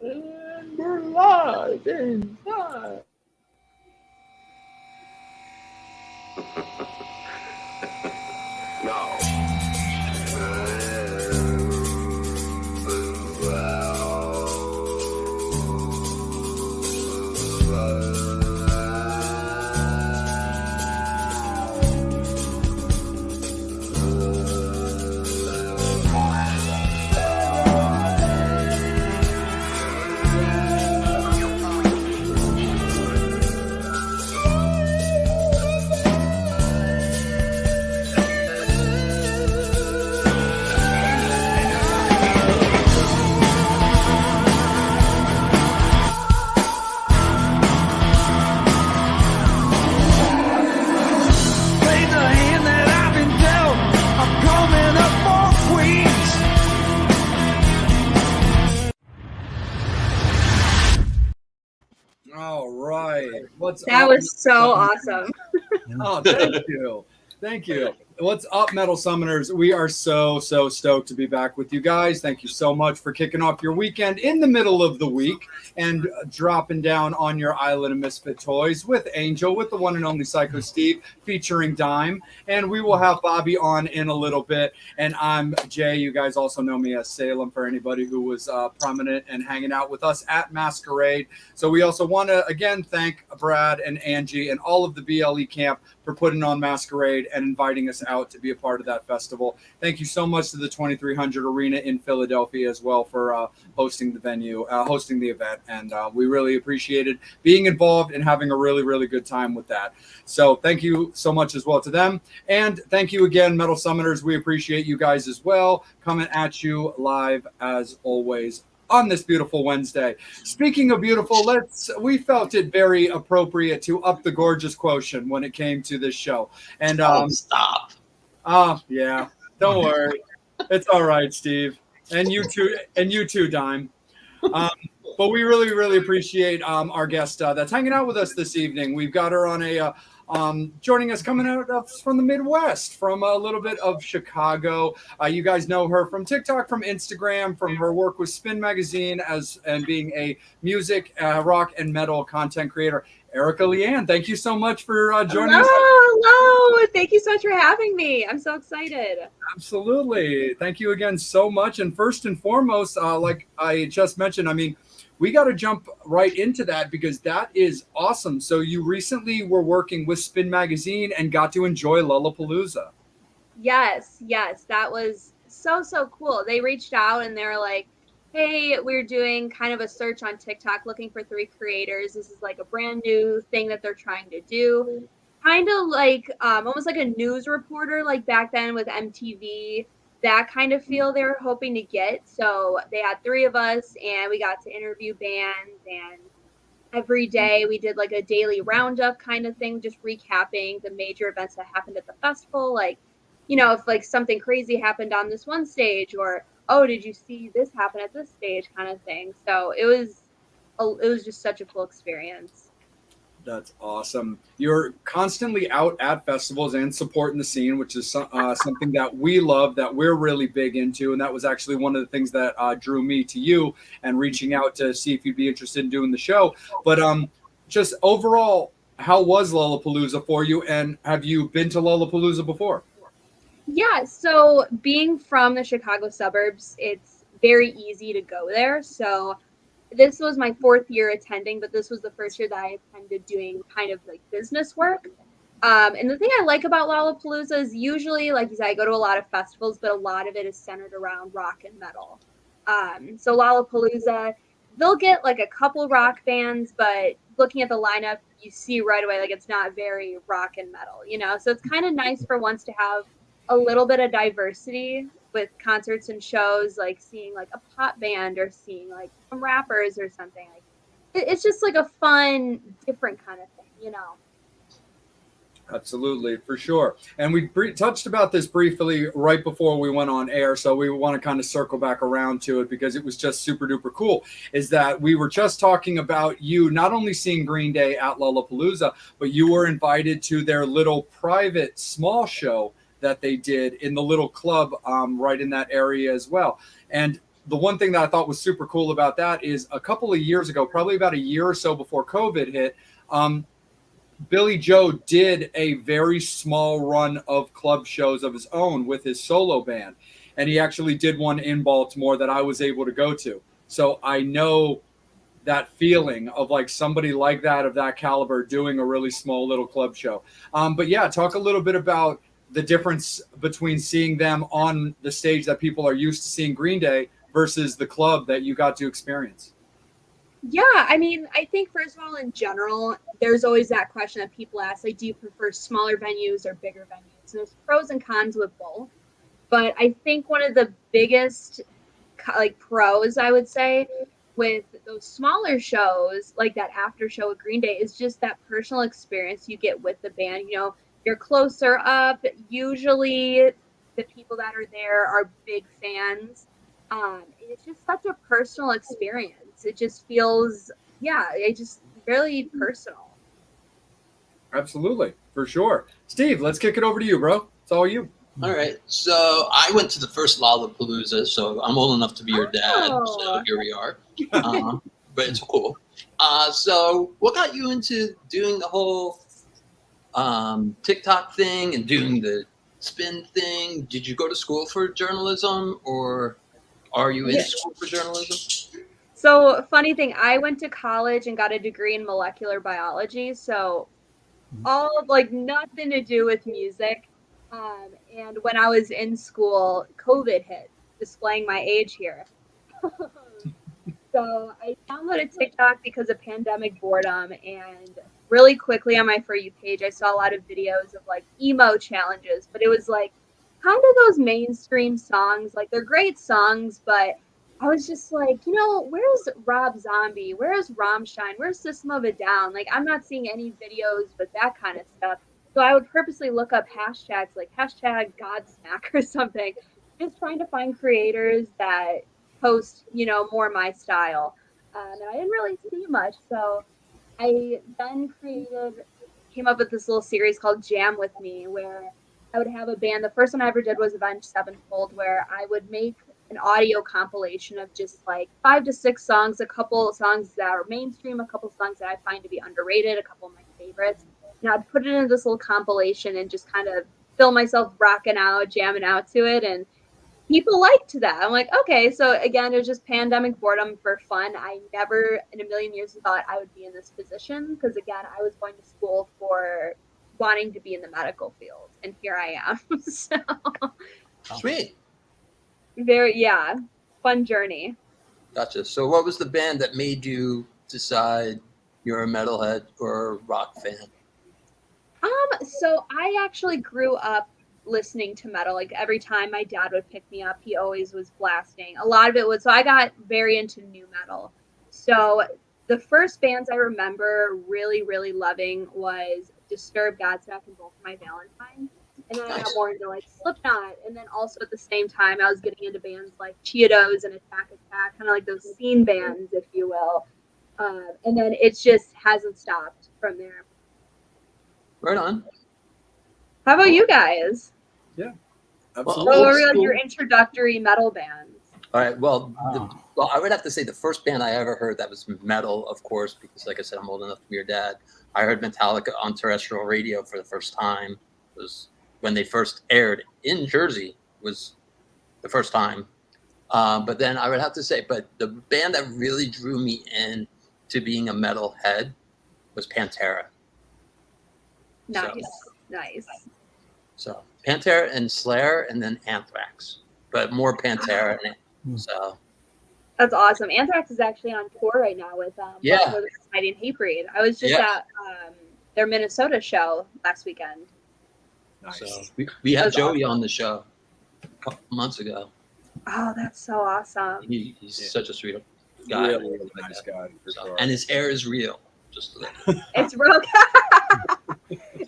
And we're live inside. No. All right. What's That up? was so awesome. Oh, thank you. Thank you. What's up, Metal Summoners? We are so stoked to be back with you guys. Thank you so much for kicking off your weekend in the middle of the week and dropping down on your island of misfit toys with Angel, with the one and only Psycho Steve, featuring Dime. And we will have Bobby on in a little bit. And I'm Jay. You guys also know me as Salem for anybody who was prominent and hanging out with us at Masquerade. So we also want to, again, thank Brad and Angie and all of the BLE camp for putting on Masquerade and inviting us out to be a part of that festival. Thank you so much to the 2300 Arena in Philadelphia as well for hosting the venue, hosting the event. And we really appreciated being involved and having a really good time with that. So thank you so much as well to them. And thank you again, Metal Summoners. We appreciate you guys as well, coming at you live as always on this beautiful Wednesday. Speaking of beautiful, we felt it very appropriate to up the gorgeous quotient when it came to this show. And stop. Yeah, don't worry. It's all right, Steve. And you too, Dime. But we really appreciate our guest that's hanging out with us this evening. We've got her on a joining us, coming out from the Midwest, from a little bit of Chicago. You guys know her from TikTok, from Instagram, from her work with Spin Magazine and being a music, rock, and metal content creator. Erica LeAnn, thank you so much for joining us. Hello. Thank you so much for having me. I'm so excited. Absolutely. Thank you again so much. And first and foremost, like I just mentioned, I mean, we got to jump right into that because that is awesome. So you recently were working with Spin Magazine and got to enjoy Lollapalooza. Yes. That was so cool. They reached out and they were like, hey, we're doing kind of a search on TikTok looking for 3 creators. This is like a brand new thing that they're trying to do. Kind of like almost like a news reporter, like back then with MTV. That kind of feel they were hoping to get. So they had 3 of us and we got to interview bands, and every day we did like a daily roundup kind of thing, just recapping the major events that happened at the festival. Like, you know, if like something crazy happened on this one stage, or, oh, did you see this happen at this stage kind of thing. So it was just such a cool experience. That's awesome. You're constantly out at festivals and supporting the scene, which is something that we love, that we're really big into. And that was actually one of the things that drew me to you and reaching out to see if you'd be interested in doing the show. But just overall, how was Lollapalooza for you? And have you been to Lollapalooza before? Yeah, so being from the Chicago suburbs, it's very easy to go there. So this was my 4th year attending, but this was the first year that I attended doing kind of like business work. And the thing I like about Lollapalooza is usually, like you said, I go to a lot of festivals, but a lot of it is centered around rock and metal. So Lollapalooza, they'll get like a couple rock bands, but looking at the lineup, you see right away, like it's not very rock and metal, you know? So it's kind of nice for once to have a little bit of diversity with concerts and shows, like seeing like a pop band or seeing like some rappers or something. Like it's just like a fun, different kind of thing, you know? Absolutely, for sure. And we touched about this briefly right before we went on air, so we want to kind of circle back around to it because it was just super duper cool, is that we were just talking about you not only seeing Green Day at Lollapalooza, but you were invited to their little private small show that they did in the little club right in that area as well. And the one thing that I thought was super cool about that is a couple of years ago, probably about a year or so before COVID hit, Billy Joe did a very small run of club shows of his own with his solo band. And he actually did one in Baltimore that I was able to go to. So I know that feeling of like somebody like that of that caliber doing a really small little club show. But yeah, talk a little bit about the difference between seeing them on the stage that people are used to seeing Green Day versus the club that you got to experience. Yeah, I mean, I think first of all, in general, there's always that question that people ask, like, do you prefer smaller venues or bigger venues? And there's pros and cons with both. But I think one of the biggest like pros, I would say, with those smaller shows, like that after show with Green Day, is just that personal experience you get with the band. You know, you're closer up. Usually, the people that are there are big fans. It's just such a personal experience. It just feels, yeah, it just really personal. Absolutely, for sure. Steve, let's kick it over to you, bro. It's all you. All right. So I went to the first Lollapalooza, so I'm old enough to be your dad. So here we are. But it's cool. So what got you into doing the whole TikTok thing and doing the spin thing? Did you go to school for journalism, or are you in school for journalism? So funny thing, I went to college and got a degree in molecular biology. So all like nothing to do with music. And when I was in school, COVID hit, displaying my age here. So I downloaded TikTok because of pandemic boredom, and really quickly on my For You page, I saw a lot of videos of like emo challenges, but it was like kind of those mainstream songs. Like they're great songs, but I was just like, you know, where's Rob Zombie? Where's Rammstein? Where's System of a Down? Like I'm not seeing any videos with that kind of stuff. So I would purposely look up hashtags like hashtag Godsmack or something, just trying to find creators that post, you know, more my style. And I didn't really see much. So I then came up with this little series called Jam With Me, where I would have a band. The first one I ever did was Avenged Sevenfold, where I would make an audio compilation of just like 5 to 6 songs, a couple songs that are mainstream, a couple songs that I find to be underrated, a couple of my favorites. And I'd put it into this little compilation and just kind of film myself rocking out, jamming out to it. And people liked that. I'm like, okay. So again, it was just pandemic boredom for fun. I never in a million years thought I would be in this position because, again, I was going to school for wanting to be in the medical field. And here I am. So Sweet. Fun journey. Gotcha. So what was the band that made you decide you're a metalhead or a rock fan? So I actually grew up listening to metal. Like every time my dad would pick me up, he always was blasting. A lot of it was, so I got very into new metal. So the first bands I remember really, really loving was Disturbed, Godsmack, and Both My Valentine. And then I got more into like Slipknot. And then also at the same time, I was getting into bands like Cheetos and Attack Attack, kind of like those scene bands, if you will. And then it just hasn't stopped from there. Right on. How about you guys? Yeah, absolutely. What were like your introductory metal bands? All right. Well, I would have to say the first band I ever heard that was metal, of course, because like I said, I'm old enough to be your dad. I heard Metallica on terrestrial radio for the first time. It was when they first aired in Jersey, was the first time. But then I would have to say, but the band that really drew me in to being a metal head was Pantera. Nice. So Pantera and Slayer, and then Anthrax, but more Pantera. So that's awesome. Anthrax is actually on tour right now with Society and Hatebreed. I was just at their Minnesota show last weekend. Nice. So we had Joey on the show a couple months ago. Oh, that's so awesome. He's such a sweet guy. Really nice guy. So, and his hair is real. Just it's real.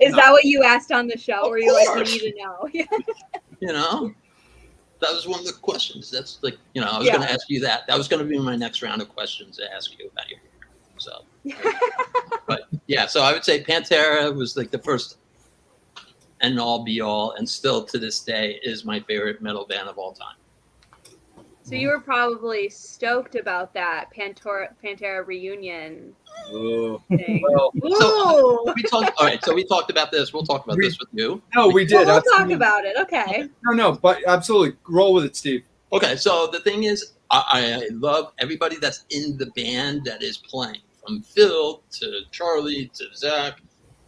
Is that what you asked on the show? Or you like, we need to know? You know, that was one of the questions. That's like, you know, I was going to ask you that. That was going to be my next round of questions to ask you about your hair. So, but yeah, so I would say Pantera was like the first and all be all, and still to this day is my favorite metal band of all time. So you were probably stoked about that Pantera reunion Ooh. thing. Well, Ooh. All right, so we talked about this. We'll talk about this with you. no, we did. We'll talk Absolutely. about it. Okay. No, but absolutely. Roll with it, Steve. Okay, so the thing is, I love everybody that's in the band that is playing, from Phil to Charlie to Zach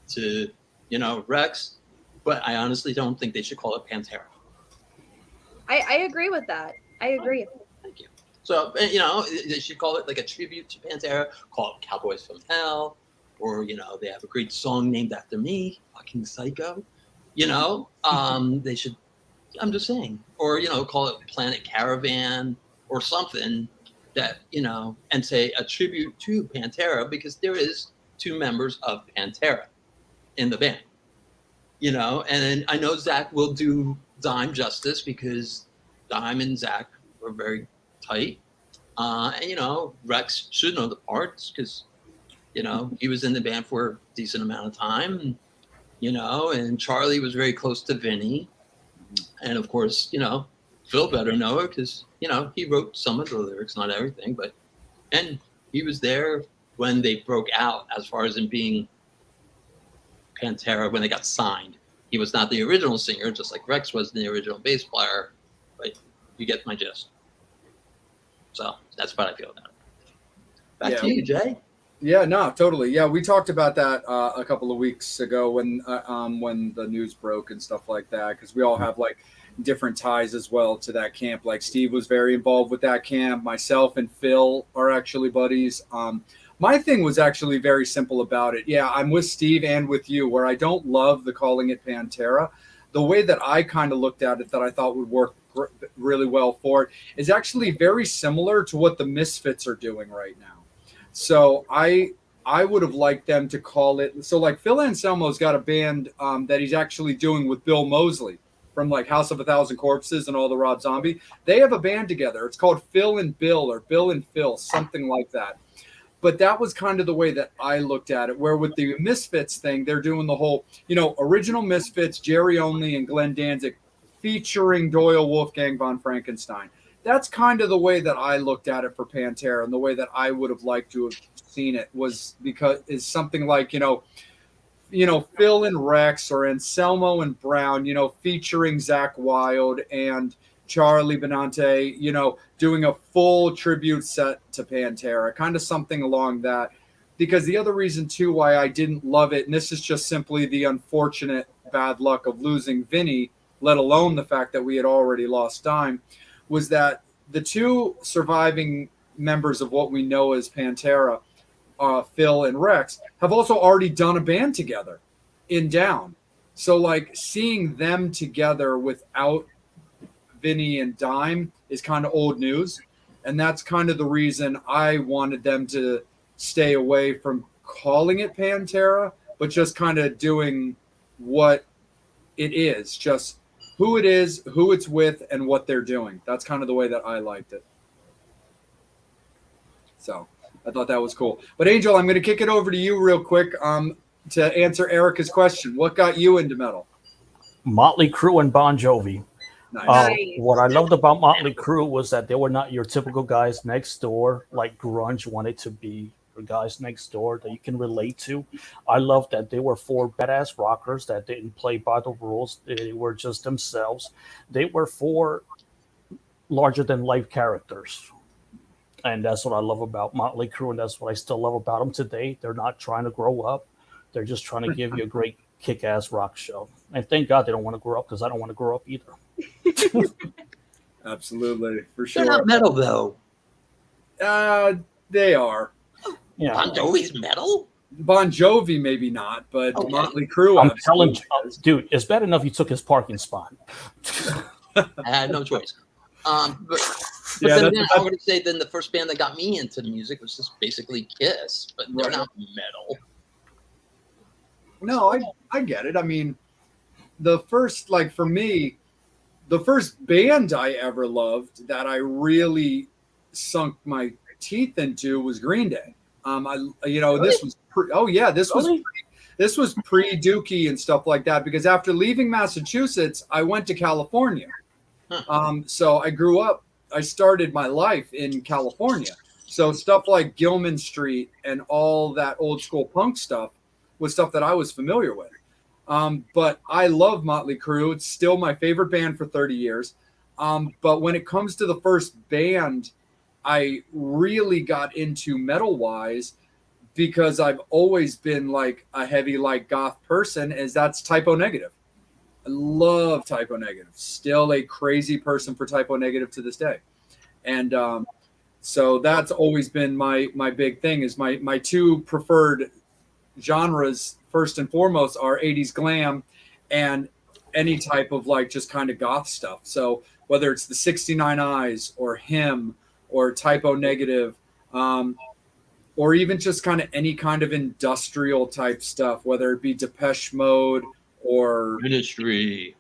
to, Rex. But I honestly don't think they should call it Pantera. I agree with that. I agree. Thank you. So, they should call it like a tribute to Pantera, call it Cowboys from Hell, or, they have a great song named after me, fucking Psycho. They should, I'm just saying, or, call it Planet Caravan or something that, and say a tribute to Pantera, because there is 2 members of Pantera in the band, and I know Zach will do Dime justice because Dime and Zach were very tight. And, Rex should know the parts because, he was in the band for a decent amount of time, and Charlie was very close to Vinny. And of course, Phil better know it because, he wrote some of the lyrics, not everything, and he was there when they broke out as far as him being Pantera when they got signed. He was not the original singer, just like Rex was the original bass player, but you get my gist. So that's what I feel about it. Back to you, Jay. Yeah, no, totally. Yeah, we talked about that a couple of weeks ago when the news broke and stuff like that, because we all have like different ties as well to that camp. Like Steve was very involved with that camp. Myself and Phil are actually buddies. My thing was actually very simple about it. Yeah, I'm with Steve and with you, where I don't love the calling it Pantera. The way that I kind of looked at it that I thought would work really well for it is actually very similar to what the Misfits are doing right now. So I would have liked them to call it. So like Phil Anselmo's got a band that he's actually doing with Bill Moseley from like House of a Thousand Corpses and all the Rob Zombie. They have a band together. It's called Phil and Bill or Bill and Phil, something like that. But that was kind of the way that I looked at it, where with the Misfits thing, they're doing the whole, original Misfits, Jerry Only and Glenn Danzig featuring Doyle Wolfgang von Frankenstein. That's kind of the way that I looked at it for Pantera, and the way that I would have liked to have seen it was because it's something like, Phil and Rex or Anselmo and Brown, featuring Zach Wilde and Charlie Benante, doing a full tribute set to Pantera, kind of something along that. Because the other reason, too, why I didn't love it, and this is just simply the unfortunate bad luck of losing Vinny, let alone the fact that we had already lost Dime, was that the 2 surviving members of what we know as Pantera, Phil and Rex, have also already done a band together in Down. So, like, seeing them together without Vinny and Dime is kind of old news. And that's kind of the reason I wanted them to stay away from calling it Pantera, but just kind of doing what it is, just who it is, who it's with, and what they're doing. That's kind of the way that I liked it. So I thought that was cool. But Angel, I'm going to kick it over to you real quick to answer Erica's question. What got you into metal? Motley Crue and Bon Jovi. Nice. What I loved about Motley Crue was that they were not your typical guys next door, like grunge wanted to be, or guys next door that you can relate to. I loved that they were 4 badass rockers that didn't play by the rules. They were just themselves. They were 4 larger than life characters. And that's what I love about Motley Crue, and that's what I still love about them today. They're not trying to grow up. They're just trying to give you a great kick-ass rock show. And thank God they don't want to grow up, because I don't want to grow up either. Absolutely, for sure. They're not metal, though. They are. Yeah. Bon Jovi's metal? Bon Jovi, maybe not, but Okay. Motley Crue. I'm telling you, dude, it's bad enough you took his parking spot. I had no choice. But Yeah, then I would say then the first band that got me into the music was just basically Kiss, but they're Right. not metal. No, I get it. I mean, the first, like for me, the first band I ever loved that I really sunk my teeth into was Green Day. This was this was pre Dookie and stuff like that, because after leaving Massachusetts, I went to California. So I grew up started my life in California. So stuff like Gilman Street and all that old school punk stuff was stuff that I was familiar with. But I love Motley Crue. It's still my favorite band for 30 years. But when it comes to the first band I really got into metal wise, because I've always been like a heavy like goth person, is that's Typo Negative. I love Typo Negative. Still a crazy person for Typo Negative to this day. And so that's always been my big thing. Is my two preferred genres first and foremost are 80s glam and any type of like just kind of goth stuff. So whether it's the 69 Eyes or Him or Typo Negative, or even just kind of any kind of industrial type stuff, whether it be Depeche Mode or Ministry.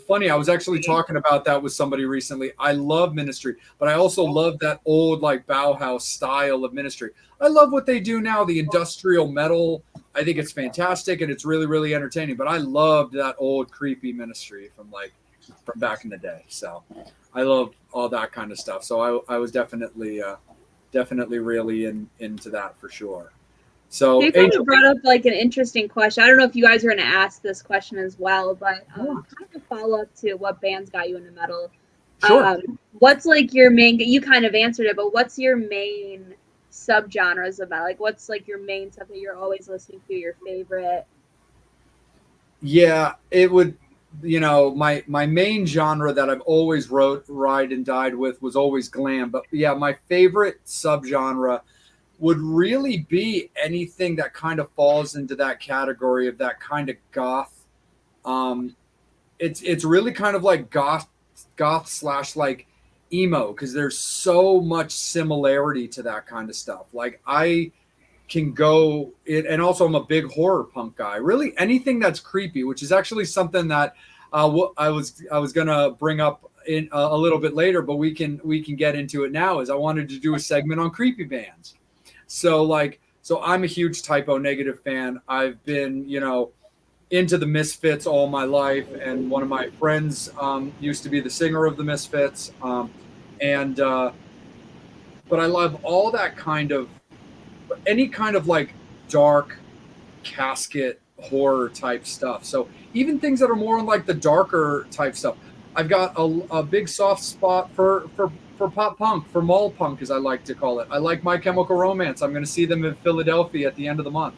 Funny, I was actually talking about that with somebody recently. I love Ministry, but I also love that old like Bauhaus style of Ministry. I love what they do now, the industrial metal. I think it's fantastic and it's really, really entertaining. But I loved that old creepy Ministry from back in the day. So I love all that kind of stuff. So I was definitely really into that for sure. So you kind of brought up like an interesting question. I don't know if you guys are going to ask this question as well, but kind of a follow up to what bands got you into metal. Sure. What's like your main? You kind of answered it, but what's your main subgenres about? Like, what's like your main stuff that you're always listening to? Your favorite? Yeah, it would. My main genre that I've always ride and died with was always glam. But yeah, my favorite subgenre would really be anything that kind of falls into that category of that kind of goth. It's really kind of like goth / like emo, because there's so much similarity to that kind of stuff. Like I can go it, and also I'm a big horror punk guy. Really anything that's creepy, which is actually something that I was gonna bring up in a little bit later, but we can get into it now. Is I wanted to do a segment on creepy bands. So I'm a huge Typo Negative fan. I've been, into the Misfits all my life. And one of my friends used to be the singer of the Misfits. But I love all that kind of, any kind of like dark casket horror type stuff. So even things that are more like the darker type stuff. I've got a big soft spot for pop punk, for mall punk, as I like to call it. I like My Chemical Romance. I'm going to see them in Philadelphia at the end of the month.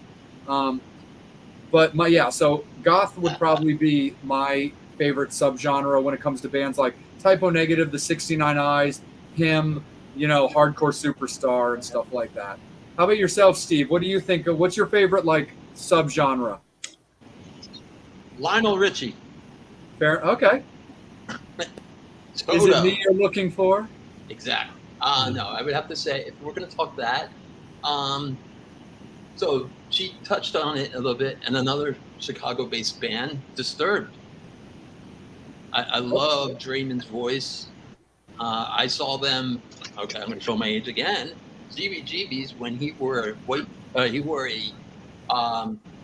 So goth would probably be my favorite subgenre when it comes to bands like Typo Negative, the 69 Eyes, Him, Hardcore Superstar and stuff like that. How about yourself, Steve? What do you think? What's your favorite like subgenre? Lionel Richie. Fair. Okay. Is it me you're looking for? Exactly. No, I would have to say, if we're going to talk that, so she touched on it a little bit, and another Chicago-based band, Disturbed. I love Draymond's voice. I saw them, okay, I'm going to show my age again, CBGB's, when he wore a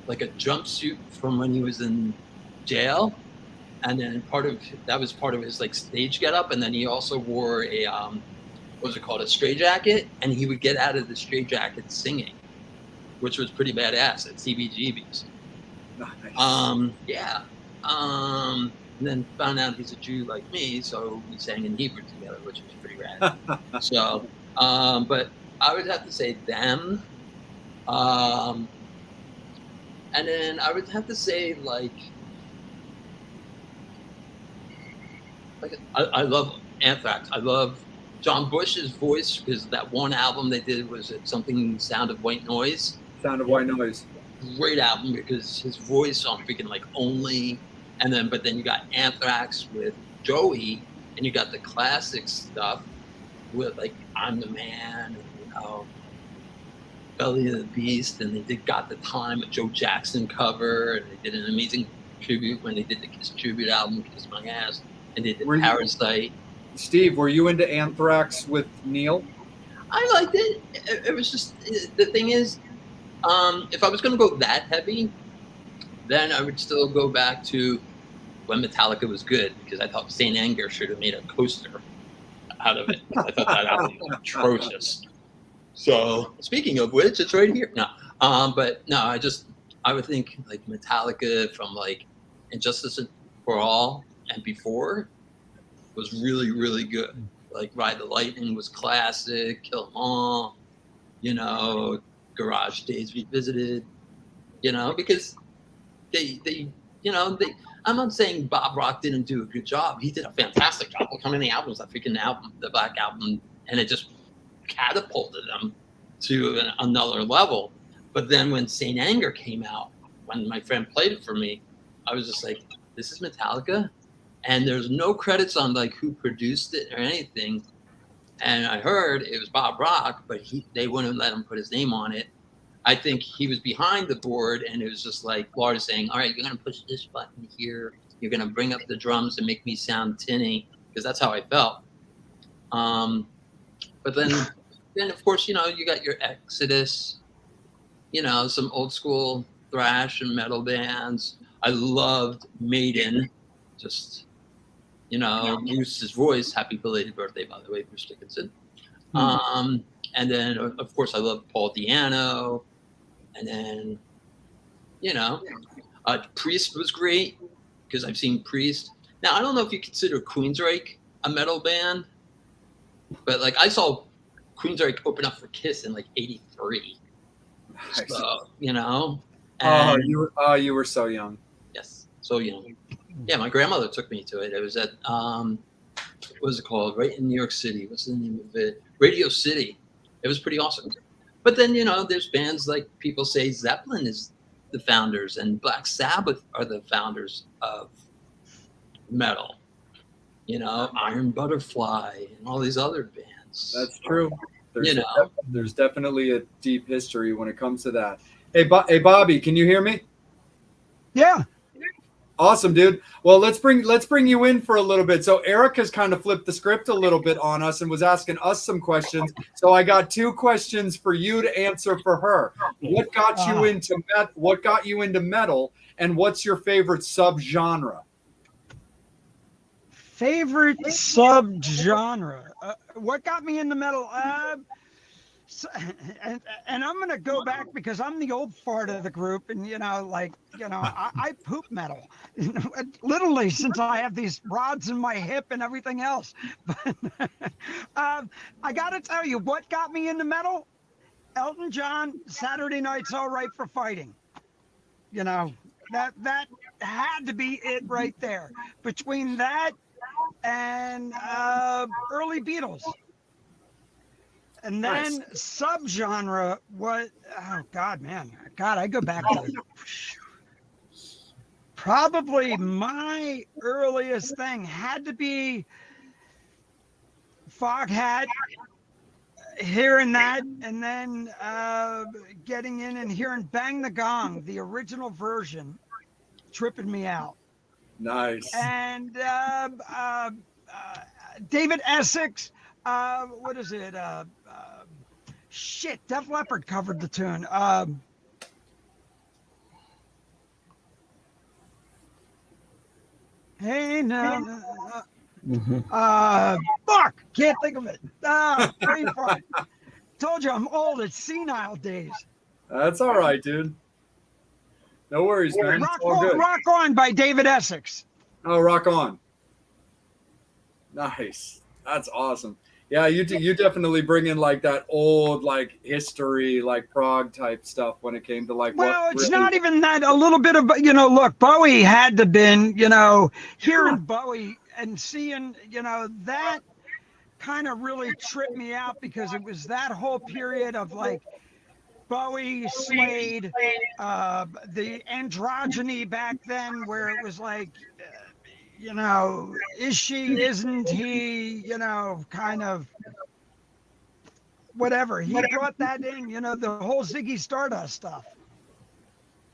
like a jumpsuit from when he was in jail. And then that was part of his like stage getup, and then he also wore a a straitjacket, and he would get out of the straitjacket singing, which was pretty badass at CBGB's. Nice. And then found out he's a Jew like me, so we sang in Hebrew together, which was pretty rad. So, but I would have to say them, and then I would have to say like I love Anthrax. I love John Bush's voice, because that one album they did was something Sound of White Noise. Sound of White Noise. Great album, because his voice on freaking like Only, but then you got Anthrax with Joey, and you got the classic stuff with like I'm the Man, and, Belly of the Beast, and they did Got the Time, a Joe Jackson cover, and they did an amazing tribute when they did the Kiss tribute album, Kiss My Ass. And they did Parasite. Steve, were you into Anthrax with Neil? I liked it. It was just, the thing is, if I was going to go that heavy, then I would still go back to when Metallica was good, because I thought St. Anger should have made a coaster. out of it. I thought that album was atrocious. So speaking of which, it's right here. No, but no, I would think like Metallica from like Injustice for All and before was really, really good. Like Ride the Lightning was classic, Kill 'Em All, Garage Days Revisited, because they I'm not saying Bob Rock didn't do a good job. He did a fantastic job. Look how many albums, that freaking album, the Black Album, and it just catapulted them to another level. But then when Saint Anger came out, when my friend played it for me, I was just like, this is Metallica? And there's no credits on like who produced it or anything. And I heard it was Bob Rock, but they wouldn't let him put his name on it. I think he was behind the board, and it was just like Lars saying, all right, you're going to push this button here. You're going to bring up the drums and make me sound tinny, because that's how I felt. But then of course, you got your Exodus, some old school thrash and metal bands. I loved Maiden, just, Bruce's voice. Happy belated birthday, by the way, Bruce Dickinson. And then, of course, I love Paul Di'Anno. And then, Priest was great because I've seen Priest. Now, I don't know if you consider Queensryche a metal band, but like I saw Queensryche open up for Kiss in like '83. So, And, you were so young. Yes, so young. Yeah, my grandmother took me to it. It was at what was it called? Right in New York City. What's the name of it? Radio City. It was pretty awesome. But then, there's bands like people say Zeppelin is the founders and Black Sabbath are the founders of metal. Iron Butterfly and all these other bands. That's true. There's definitely a deep history when it comes to that. Hey, Bobby, can you hear me? Yeah. Awesome, dude. Well, let's bring you in for a little bit. So Erica's kind of flipped the script a little bit on us and was asking us some questions. So I got 2 questions for you to answer for her. What got you into metal, and what's your favorite subgenre? Favorite subgenre? What got me into metal? And I'm gonna go back because I'm the old fart of the group, and I poop metal, literally, since I have these rods in my hip and everything else. But I gotta tell you, what got me into metal? Elton John, Saturday Night's All Right for Fighting. That had to be it right there. Between that and early Beatles. And then subgenre, I go back to probably my earliest thing had to be Foghat, hearing that, and then getting in and hearing Bang the Gong, the original version, tripping me out. Nice. And David Essex, what is it? Def Leppard covered the tune. Hey, no. Fuck, can't think of it. Brain fart. Told you I'm old. It's senile days. That's all right, dude. No worries, man. Rock On by David Essex. Oh, Rock On. Nice. That's awesome. Yeah, you definitely bring in like that old like history, like prog type stuff when it came to like. Well, it's not even that. A little bit of look, Bowie had to been hearing Bowie and seeing that kind of really tripped me out, because it was that whole period of like Bowie, Slade, the androgyny back then, where it was like. Is she, isn't he, kind of whatever. He brought that in, the whole Ziggy Stardust stuff.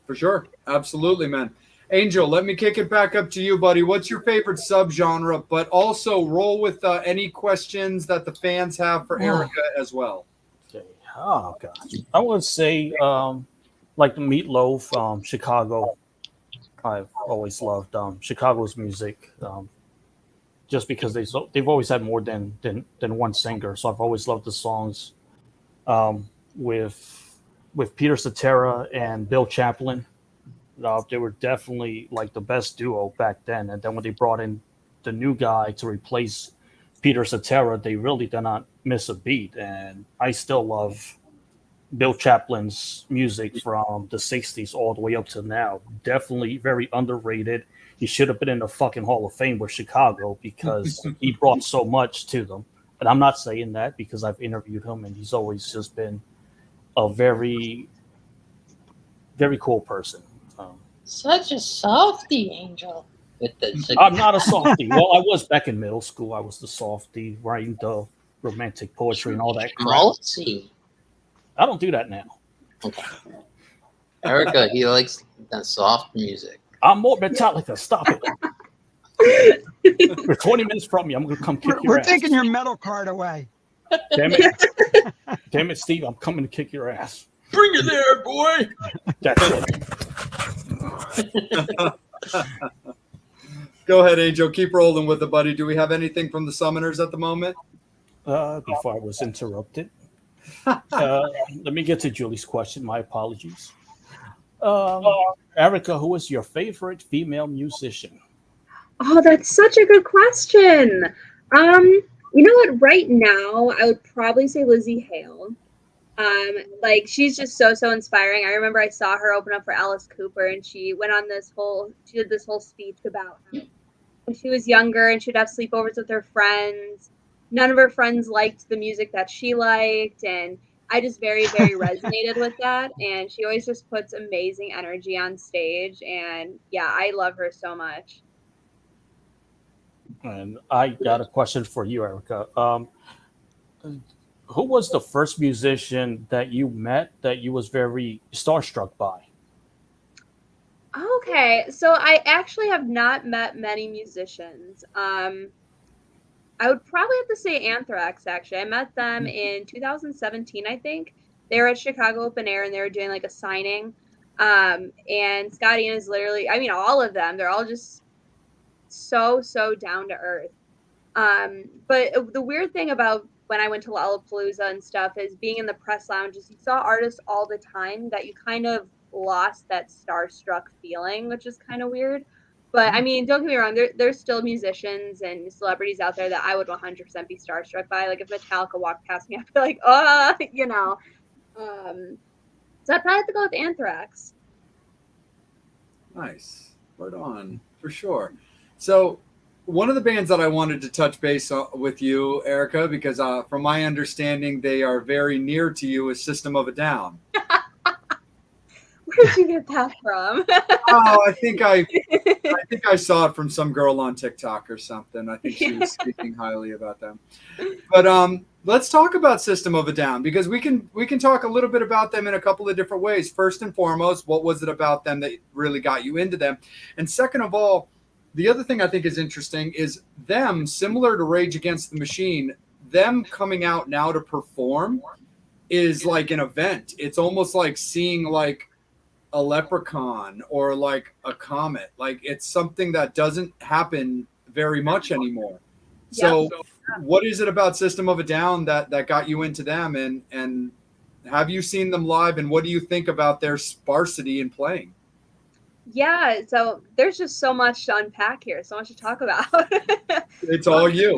For sure. Absolutely, man. Angel, let me kick it back up to you, buddy. What's your favorite subgenre? But also roll with any questions that the fans have for Erica as well. Okay. Oh, gosh. I would say like the Meatloaf from Chicago. I've always loved Chicago's music. just because they've always had more than one singer. So I've always loved the songs with Peter Cetera and Bill Champlin. They were definitely like the best duo back then. And then when they brought in the new guy to replace Peter Cetera, they really did not miss a beat. And I still love Bill Chaplin's music from the 60s all the way up to now. Definitely very underrated. He should have been in the fucking Hall of Fame with Chicago because he brought so much to them. And I'm not saying that because I've interviewed him and he's always just been a very, very cool person. Such a softy, Angel. I'm not a softy. Well, I was back in middle school. I was the softy, writing the romantic poetry and all that crap. Schmaltzy. I don't do that now. Okay. Erica, he likes that soft music. I'm more Metallica. Stop it. We're 20 minutes from you. I'm going to come kick your We're ass. taking your metal card away. Damn it. Damn it, Steve. I'm coming to kick your ass. Bring it there, boy. That's it. Go ahead, Angel. Keep rolling with it, buddy. Do we have anything from the summoners at the moment? Before I was interrupted. Let me get to Julie's question. My apologies. Erica, who is your favorite female musician? Oh, that's such a good question. You know what? Right now, I would probably say Lizzie Hale. Like she's just so inspiring. I remember I saw her open up for Alice Cooper, and she did this whole speech about how when she was younger and she'd have sleepovers with her friends. None of her friends liked the music that she liked, and I just very resonated with that. And she always just puts amazing energy on stage, and yeah, I love her so much. And I got a question for you, Erica. Who was the first musician that you met that you was very starstruck by? Okay, so I actually have not met many musicians. I would probably have to say Anthrax, actually. I met them in 2017, I think. They were at Chicago Open Air, and they were doing, like, a signing. And Scott Ian is literally, I mean, all of them, they're all just so down to earth. But the weird thing about when I went to Lollapalooza and stuff is being in the press lounges, you saw artists all the time that you kind of lost that starstruck feeling, which is kind of weird. But I mean, don't get me wrong, there's still musicians and celebrities out there that I would 100% be starstruck by. Like if Metallica walked past me, I'd be like, oh, you know. So I'd probably have to go with Anthrax. Nice. Right on, for sure. So one of the bands that I wanted to touch base with you, Erica, because from my understanding, they are very near to you, is System of a Down. Where'd you get that from? Oh, I think I saw it from some girl on TikTok or something. I think she was speaking highly about them. But let's talk about System of a Down, because we can talk a little bit about them in a couple of different ways. First and foremost, what was it about them that really got you into them? And second of all, the other thing I think is interesting is them, similar to Rage Against the Machine, them coming out now to perform is like an event. It's almost like seeing like a leprechaun or like a comet. Like it's something that doesn't happen very much anymore. So what is it about System of a Down that got you into them, and have you seen them live, and what do you think about their sparsity in playing? Yeah, so there's just so much to unpack here, so much to talk about. It's all you.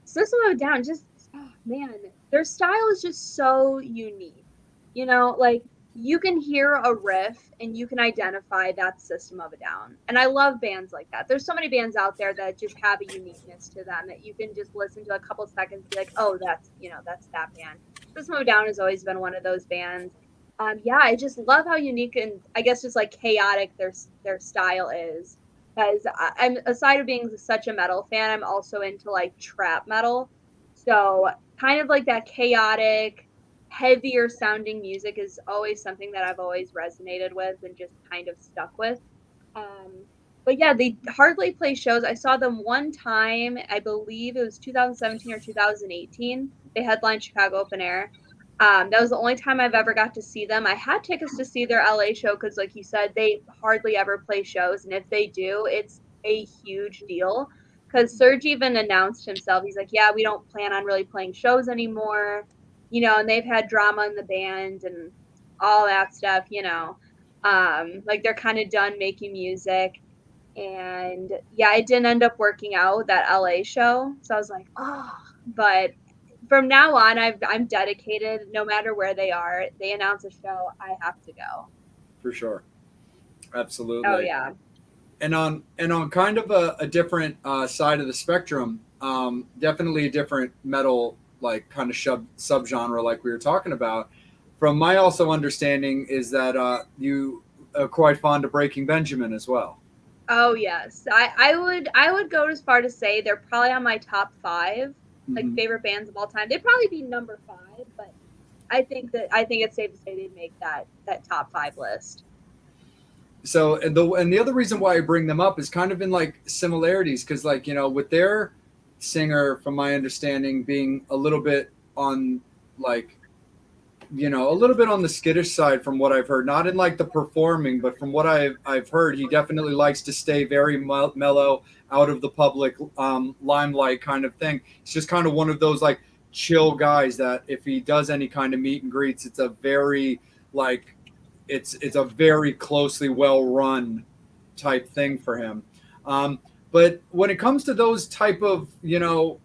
System of a Down, just, oh, man, their style is just so unique. You know, like, you can hear a riff and you can identify that System of a Down. And I love bands like that. There's so many bands out there that just have a uniqueness to them that you can just listen to a couple seconds and be like, oh, that's that band. System of a Down has always been one of those bands. Yeah, I just love how unique and I guess just like chaotic their style is. Because I'm, aside of being such a metal fan, I'm also into like trap metal. So kind of like that chaotic, heavier sounding music is always something that I've always resonated with and just kind of stuck with. But yeah, they hardly play shows. I saw them one time, I believe it was 2017 or 2018. They headlined Chicago Open Air. That was the only time I've ever got to see them. I had tickets to see their LA show because, like you said, they hardly ever play shows. And if they do, it's a huge deal. because Serge even announced himself. He's like, yeah, we don't plan on really playing shows anymore, and they've had drama in the band and all that stuff, like they're kind of done making music. And yeah, it didn't end up working out, that LA show. So I was like, oh, but from now on, I'm dedicated. No matter where they are, they announce a show, I have to go. For sure. Absolutely. Oh yeah. And on kind of a different side of the spectrum, definitely a different metal, like kind of subgenre like we were talking about. From my also understanding is that you are quite fond of Breaking Benjamin as well. Oh yes, I would go as far to say they're probably on my top 5 like favorite bands of all time. They'd probably be number 5, but I think it's safe to say they'd make that top 5 list. So and the other reason why I bring them up is kind of in like similarities, because like with their singer, from my understanding, being a little bit on like a little bit on the skittish side from what I've heard, not in like the performing, but from what I've heard, he definitely likes to stay very mellow, out of the public limelight kind of thing. It's just kind of one of those like chill guys that if he does any kind of meet and greets, it's a very like it's a very closely well run type thing for him. But when it comes to those type of bands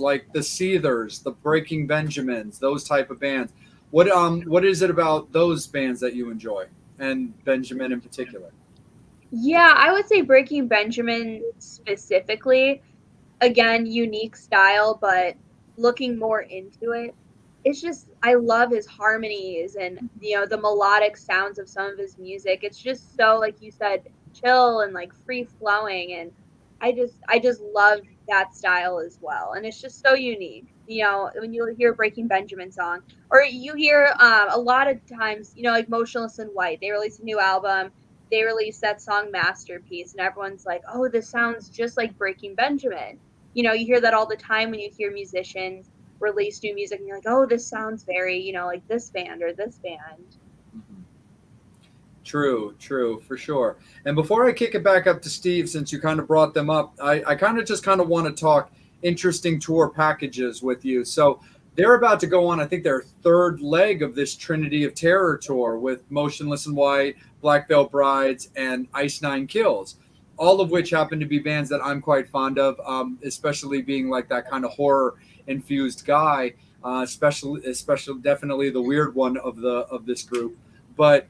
like the Seethers, the Breaking Benjamins, those type of bands, what is it about those bands that you enjoy, and Benjamin in particular? Yeah, I would say Breaking Benjamin specifically. Again, unique style, but looking more into it, it's just, I love his harmonies and the melodic sounds of some of his music. It's just so, like you said, chill and like free flowing, and I just love that style as well. And it's just so unique. When you hear a Breaking Benjamin song, or you hear a lot of times, like Motionless in White, they released a new album. They released that song Masterpiece, and everyone's like, oh, this sounds just like Breaking Benjamin. You hear that all the time when you hear musicians release new music, and you're like, oh, this sounds very, like this band or this band. True, for sure. And before I kick it back up to Steve, since you kind of brought them up, I kind of want to talk interesting tour packages with you. So they're about to go on, I think, their third leg of this Trinity of Terror tour with Motionless in White, Black Veil Brides, and Ice Nine Kills, all of which happen to be bands that I'm quite fond of, especially being like that kind of horror-infused guy, especially definitely the weird one of this group. But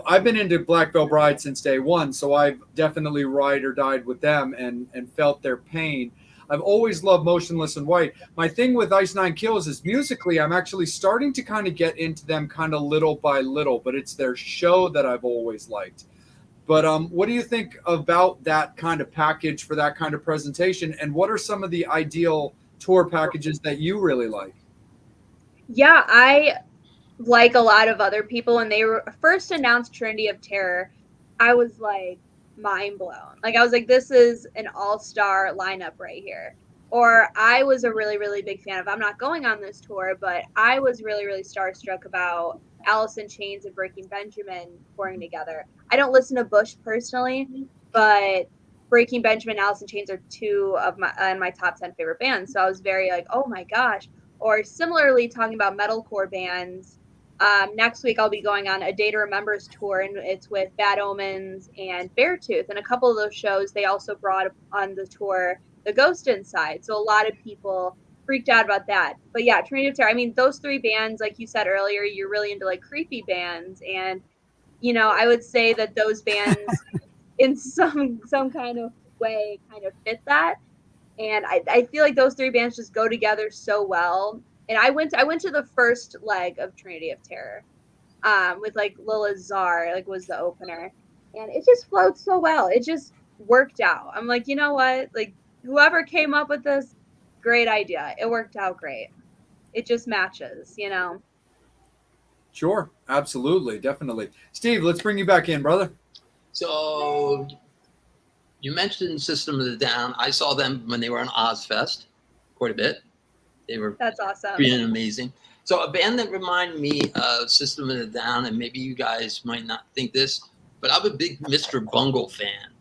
I've been into Black Veil Bride since day one, so I've definitely ride or died with them and felt their pain. I've always loved Motionless in White. My thing with Ice Nine Kills is musically, I'm actually starting to kind of get into them kind of little by little, but it's their show that I've always liked. But what do you think about that kind of package for that kind of presentation? And what are some of the ideal tour packages that you really like? Yeah, I like a lot of other people, when they were first announced Trinity of Terror, I was like mind blown. Like I was like, this is an all-star lineup right here. Or I was a really, really big fan of, I'm not going on this tour, but I was really, really starstruck about Alice in Chains and Breaking Benjamin touring together. I don't listen to Bush personally, but Breaking Benjamin and Alice in Chains are 2 of my top 10 favorite bands. So I was very like, oh my gosh. Or similarly, talking about metalcore bands, next week I'll be going on a Day to Remember's tour, and it's with Bad Omens and Beartooth. And a couple of those shows, they also brought on the tour the Ghost Inside. So a lot of people freaked out about that. But yeah, Trinity of Terror, I mean, those 3 bands, like you said earlier, you're really into like creepy bands. And, I would say that those bands in some kind of way kind of fit that. And I feel like those 3 bands just go together so well. And I went to the first leg of Trinity of Terror, with like Lila Czar, like was the opener, and it just flowed so well. It just worked out. I'm like, you know what? Like whoever came up with this, great idea. It worked out great. It just matches, Sure, absolutely, definitely. Steve, let's bring you back in, brother. So you mentioned System of a Down. I saw them when they were on Ozfest quite a bit. That's awesome. Being amazing. So a band that reminded me of System of a Down, and maybe you guys might not think this, but I'm a big Mr. Bungle fan.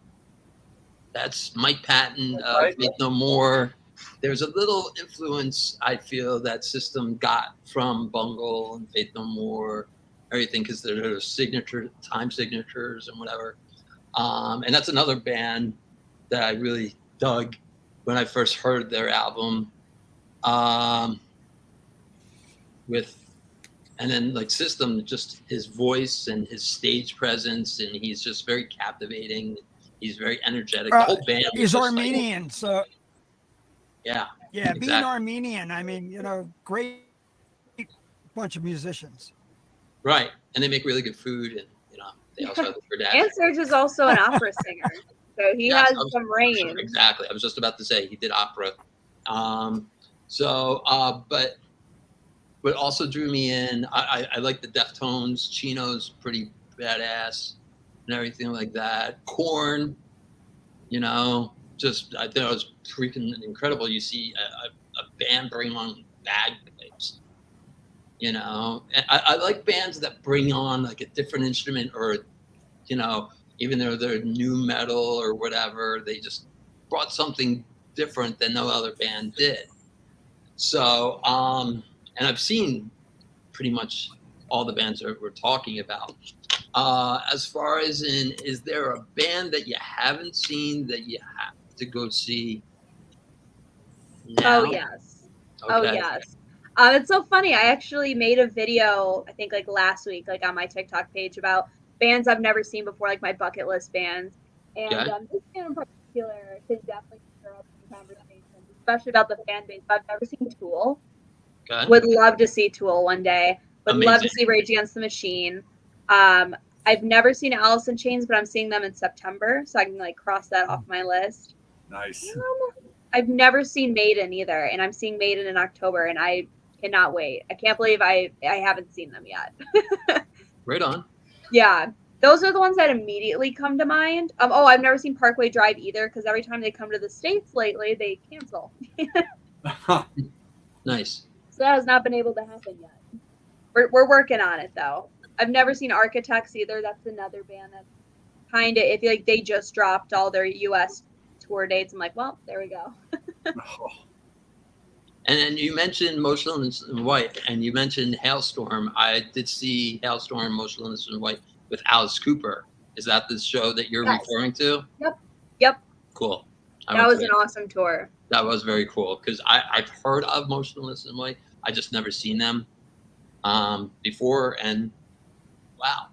That's Mike Patton, Right. Faith No More. There's a little influence I feel that System got from Bungle and Faith No More, everything, because there's signature time signatures and whatever. And that's another band that I really dug when I first heard their album. And then like System, just his voice and his stage presence, and he's just very captivating. He's very energetic. The whole band. He's Armenian, so yeah. yeah, exactly. being Armenian, I mean, great bunch of musicians. Right, and they make really good food, and they also have the dad. And Serge is also an opera singer, so he has some range. Exactly, I was just about to say he did opera. But what also drew me in, I like the Deftones. Chino's pretty badass and everything like that. Korn, just I thought it was freaking incredible. You see a band bring on bagpipes. And I like bands that bring on like a different instrument, or even though they're new metal or whatever, they just brought something different than no other band did. So and I've seen pretty much all the bands that we're talking about. As far as is there a band that you haven't seen that you have to go see now? Oh yes. Okay. Oh yes. It's so funny. I actually made a video, I think like last week, like on my TikTok page about bands I've never seen before, like my bucket list bands. And this band in particular could definitely stir up some conversations, especially about the fan base. I've never seen Tool. Okay. Would love to see Tool one day. Would Amazing. love to see Rage Against the Machine. I've never seen Alice in Chains, but I'm seeing them in September, so I can like cross that off my list. Nice. I've never seen Maiden either, and I'm seeing Maiden in October, and I cannot wait. I can't believe I haven't seen them yet. Right on. Yeah, those are the ones that immediately come to mind. I've never seen Parkway Drive either, because every time they come to the States lately, they cancel. Nice. So that has not been able to happen yet. We're working on it though. I've never seen Architects either. That's another band that's kind of, I feel like they just dropped all their U.S. tour dates. I'm like, well, there we go. And then you mentioned Motionless in White, and you mentioned Hailstorm. I did see Hailstorm, Motionless in White with Alice Cooper. Is that the show that you're referring to? Yep. Cool. That was an awesome tour. That was very cool, because I've heard of Motionless in White. I just never seen them before, and wow.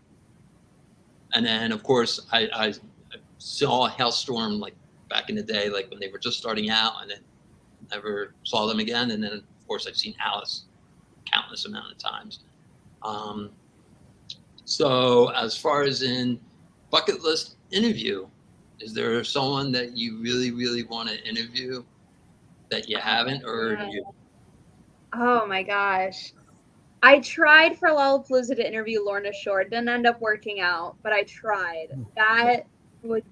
And then, of course, I saw Hailstorm like back in the day, like when they were just starting out, and then never saw them again. And then, of course, I've seen Alice countless amount of times. So as far as in bucket list interview, is there someone that you really, really want to interview that you haven't, or you? Oh my gosh. I tried for Lollapalooza to interview Lorna Shore. Didn't end up working out, but I tried. That would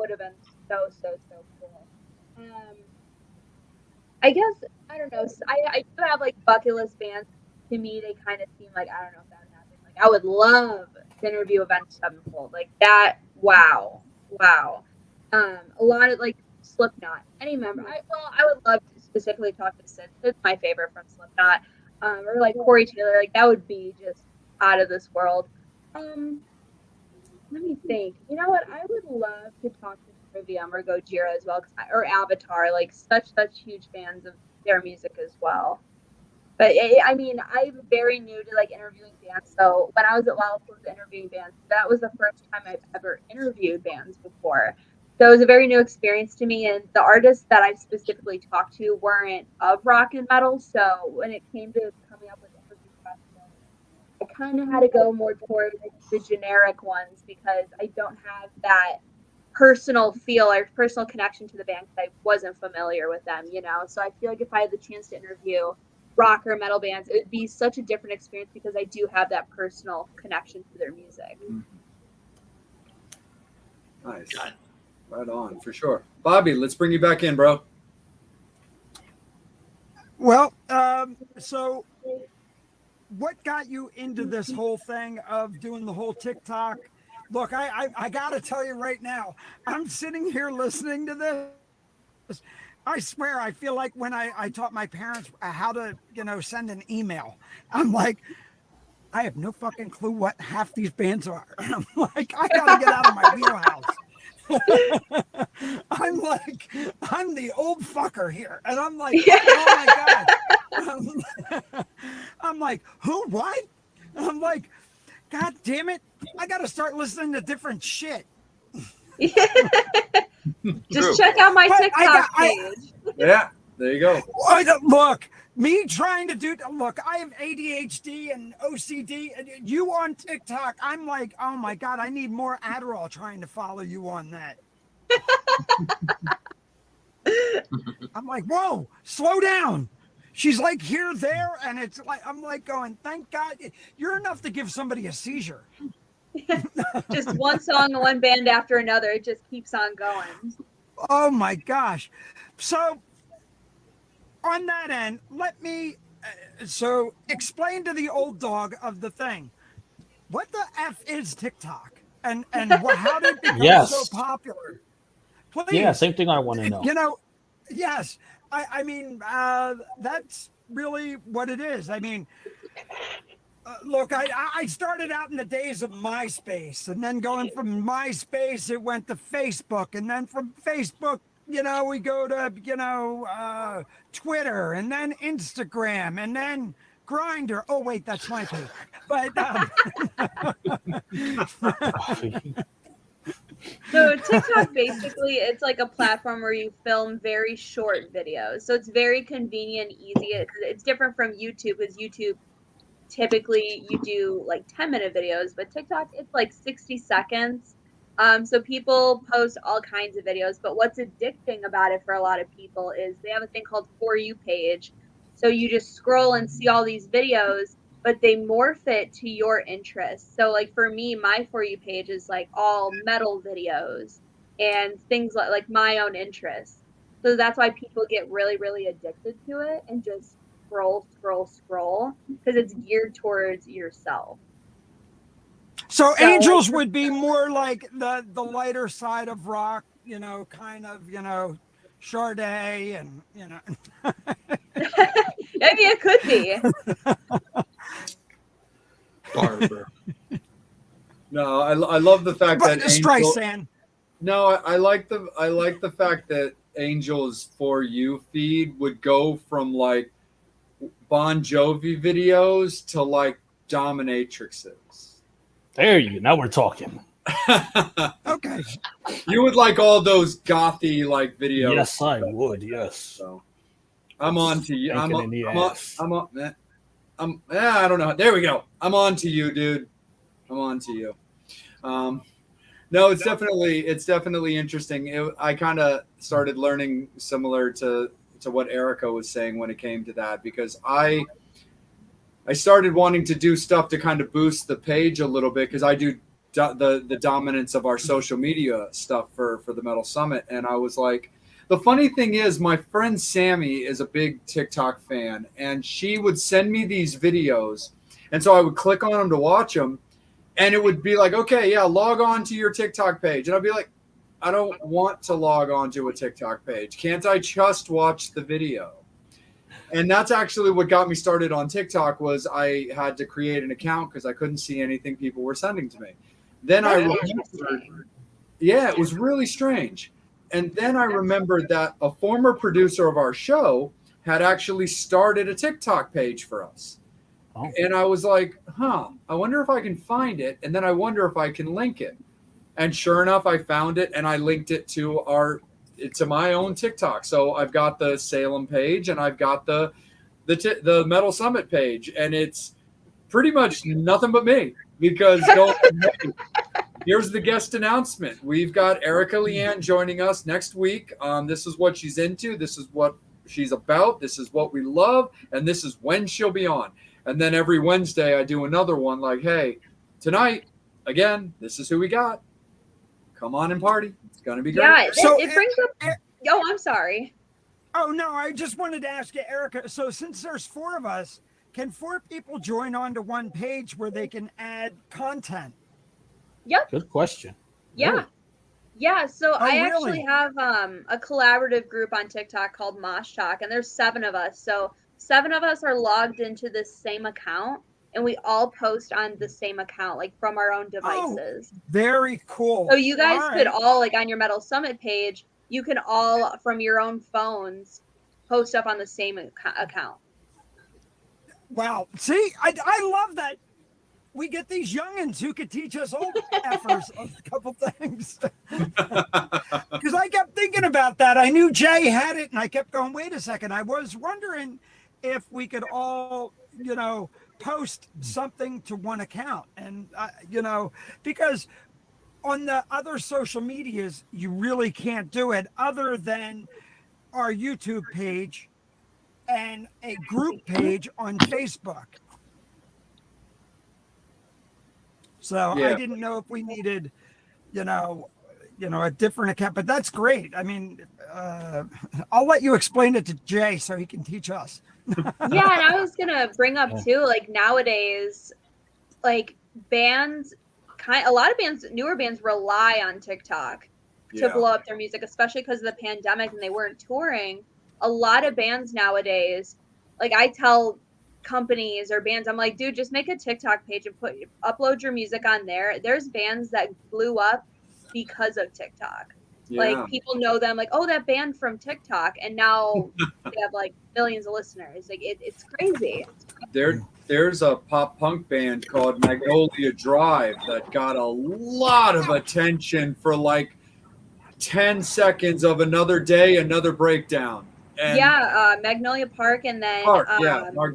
have been so cool. I guess, I don't know. I do have like bucket list bands. To me, they kind of seem like, I don't know if that would happen. Like, I would love to interview Avenged Sevenfold. Like that. Wow. A lot of like Slipknot. Any member. I would love to specifically talk to Sid. Sid's my favorite from Slipknot. Or like Corey Taylor. Like that would be just out of this world. Let me think. You know what? I would love to talk to Trivium or Gojira as well, or Avatar. Like such huge fans of their music as well. But I mean, I'm very new to like interviewing bands. So when I was at Lollapalooza interviewing bands, that was the first time I've ever interviewed bands before. So it was a very new experience to me. And the artists that I specifically talked to weren't of rock and metal. So when it came to coming up with interview questions, I kind of had to go more towards the generic ones, because I don't have that personal feel or personal connection to the band, because I wasn't familiar with them, So I feel like if I had the chance to interview rock or metal bands, it would be such a different experience, because I do have that personal connection to their music. Nice. Right on, for sure. Bobby, let's bring you back in, bro. Well, so what got you into this whole thing of doing the whole TikTok Look, I got to tell you right now, I'm sitting here listening to this. I swear, I feel like when I taught my parents how to, send an email, I'm like, I have no fucking clue what half these bands are. I'm like, I got to get out of my wheelhouse. I'm the old fucker here. And I'm like, oh my God. I'm like, who, what? I'm like, God damn it. I got to start listening to different shit. Just check out my TikTok page. Yeah, there you go. Look, me trying to look, I have ADHD and OCD. And you on TikTok, I'm like, oh my God, I need more Adderall trying to follow you on that. I'm like, whoa, slow down. She's like here, there, and it's like, I'm like going, thank God, you're enough to give somebody a seizure. Just one song, one band after another. It just keeps on going. Oh my gosh. So on that end, let me, explain to the old dog of the thing. What the F is TikTok? And how did it become so popular? Please. Yeah, same thing I want to know. Yes. I mean, that's really what it is. I mean, look, I started out in the days of MySpace, and then going from MySpace, it went to Facebook, and then from Facebook, we go to, Twitter, and then Instagram, and then Grindr. Oh, wait, that's my page. But so TikTok, basically, it's like a platform where you film very short videos. So it's very convenient, easy. It's different from YouTube, because YouTube, typically you do like 10-minute videos, but TikTok, it's like 60 seconds. So people post all kinds of videos, but what's addicting about it for a lot of people is they have a thing called For You page. So you just scroll and see all these videos, but they morph it to your interests. So like for me, my For You page is like all metal videos and things like my own interests. So that's why people get really, really addicted to it and just scroll, because it's geared towards yourself. So Angels would be more like the lighter side of rock, kind of, Sade and, Maybe it could be. Barber. No, I love the fact that Streisand. No, I like the fact that Angel's For You feed would go from like Bon Jovi videos to like dominatrixes. There you go. Now we're talking. Okay. You would like all those gothy like videos. Yes, I would. Yes. So I'm on to you. I don't know. There we go. I'm on to you, dude. I'm on to you. No, it's definitely interesting. I kind of started learning similar to what Erica was saying when it came to that, because I started wanting to do stuff to kind of boost the page a little bit, because I do the dominance of our social media stuff for the Metal Summit. And I was like, the funny thing is my friend Sammy is a big TikTok fan, and she would send me these videos. And so I would click on them to watch them, and it would be like, okay, yeah, log on to your TikTok page. And I'd be like, I don't want to log on to a TikTok page. Can't I just watch the video? And that's actually what got me started on TikTok. Was I had to create an account because I couldn't see anything people were sending to me. Then I remembered, yeah, it was really strange. And then I remembered that a former producer of our show had actually started a TikTok page for us. Oh. And I was like, I wonder if I can find it. And then I wonder if I can link it. And sure enough, I found it, and I linked it to my own TikTok. So I've got the Salem page, and I've got the Metal Summit page, and it's pretty much nothing but me, because here's the guest announcement. We've got Erica LeAnn joining us next week. This is what she's into. This is what she's about. This is what we love, and this is when she'll be on. And then every Wednesday I do another one like, hey, tonight, again, this is who we got. Come on and party. It's going to be great. Yeah, it brings up... Oh, I'm sorry. Oh, no, I just wanted to ask you, Erica, so since there's 4 of us, can 4 people join onto one page where they can add content? Yep. Good question. Yeah. Really? Yeah, so I actually really? have a collaborative group on TikTok called Moshtok, and there's 7 of us. So 7 of us are logged into this same account, and we all post on the same account, like from our own devices. Very cool. So you guys All could right. all, like on your Metal Summit page, you can all from your own phones post up on the same account. Wow. See, I love that. We get these youngins who could teach us old effers a couple things. Because I kept thinking about that. I knew Jay had it, and I kept going, wait a second. I was wondering if we could all, post something to one account. And, because on the other social medias, you really can't do it other than our YouTube page and a group page on Facebook. So Yeah. I didn't know if we needed, a different account, but that's great. I mean, I'll let you explain it to Jay so he can teach us. Yeah, and I was gonna bring up too, like nowadays, like bands, a lot of bands, newer bands rely on TikTok to blow up their music, especially because of the pandemic and they weren't touring. A lot of bands nowadays, like I tell companies or bands, I'm like, dude, just make a TikTok page and upload your music on there. There's bands that blew up because of TikTok. Like people know them, like, oh, that band from TikTok, and now they have like millions of listeners. Like it's crazy. There's a pop punk band called Magnolia Drive that got a lot of attention for like 10 seconds of Another Day, Another Breakdown. And Magnolia Park, and then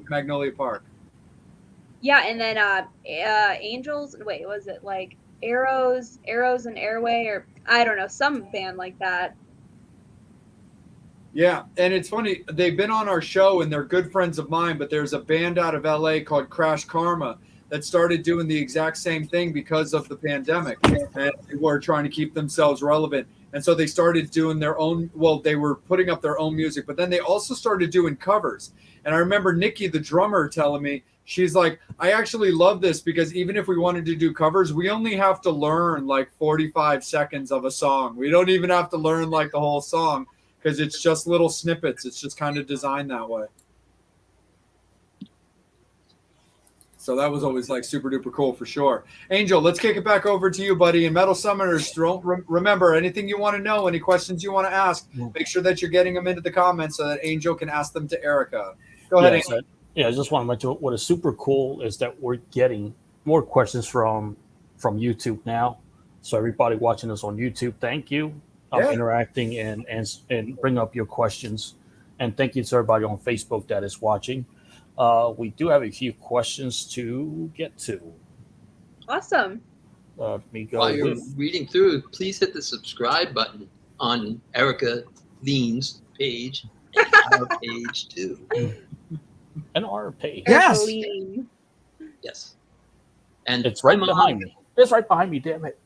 Magnolia Park. Yeah, and then Angels. Wait, was it like Arrows and Airway, or I don't know, some band like that. Yeah, and it's funny, they've been on our show and they're good friends of mine, but there's a band out of LA called Crash Karma that started doing the exact same thing because of the pandemic, and they were trying to keep themselves relevant. And so they started doing their own, they were putting up their own music, but then they also started doing covers. And I remember Nikki, the drummer, telling me, she's like, I actually love this because even if we wanted to do covers, we only have to learn like 45 seconds of a song. We don't even have to learn like the whole song because it's just little snippets. It's just kind of designed that way. So that was always like super duper cool for sure. Angel, let's kick it back over to you, buddy. And Metal Summoners, remember, anything you want to know, any questions you want to ask, make sure that you're getting them into the comments so that Angel can ask them to Erica. Go ahead, Angel. I just want to mention what is super cool is that we're getting more questions from YouTube now. So everybody watching us on YouTube, thank you. Interacting and bring up your questions. And thank you to everybody on Facebook that is watching. We do have a few questions to get to. Awesome. Let me go. While you're reading through, please hit the subscribe button on Erica LeAnn's page and our page too. And our page. Yes. Yes. And it's right behind me. It's right behind me, damn it.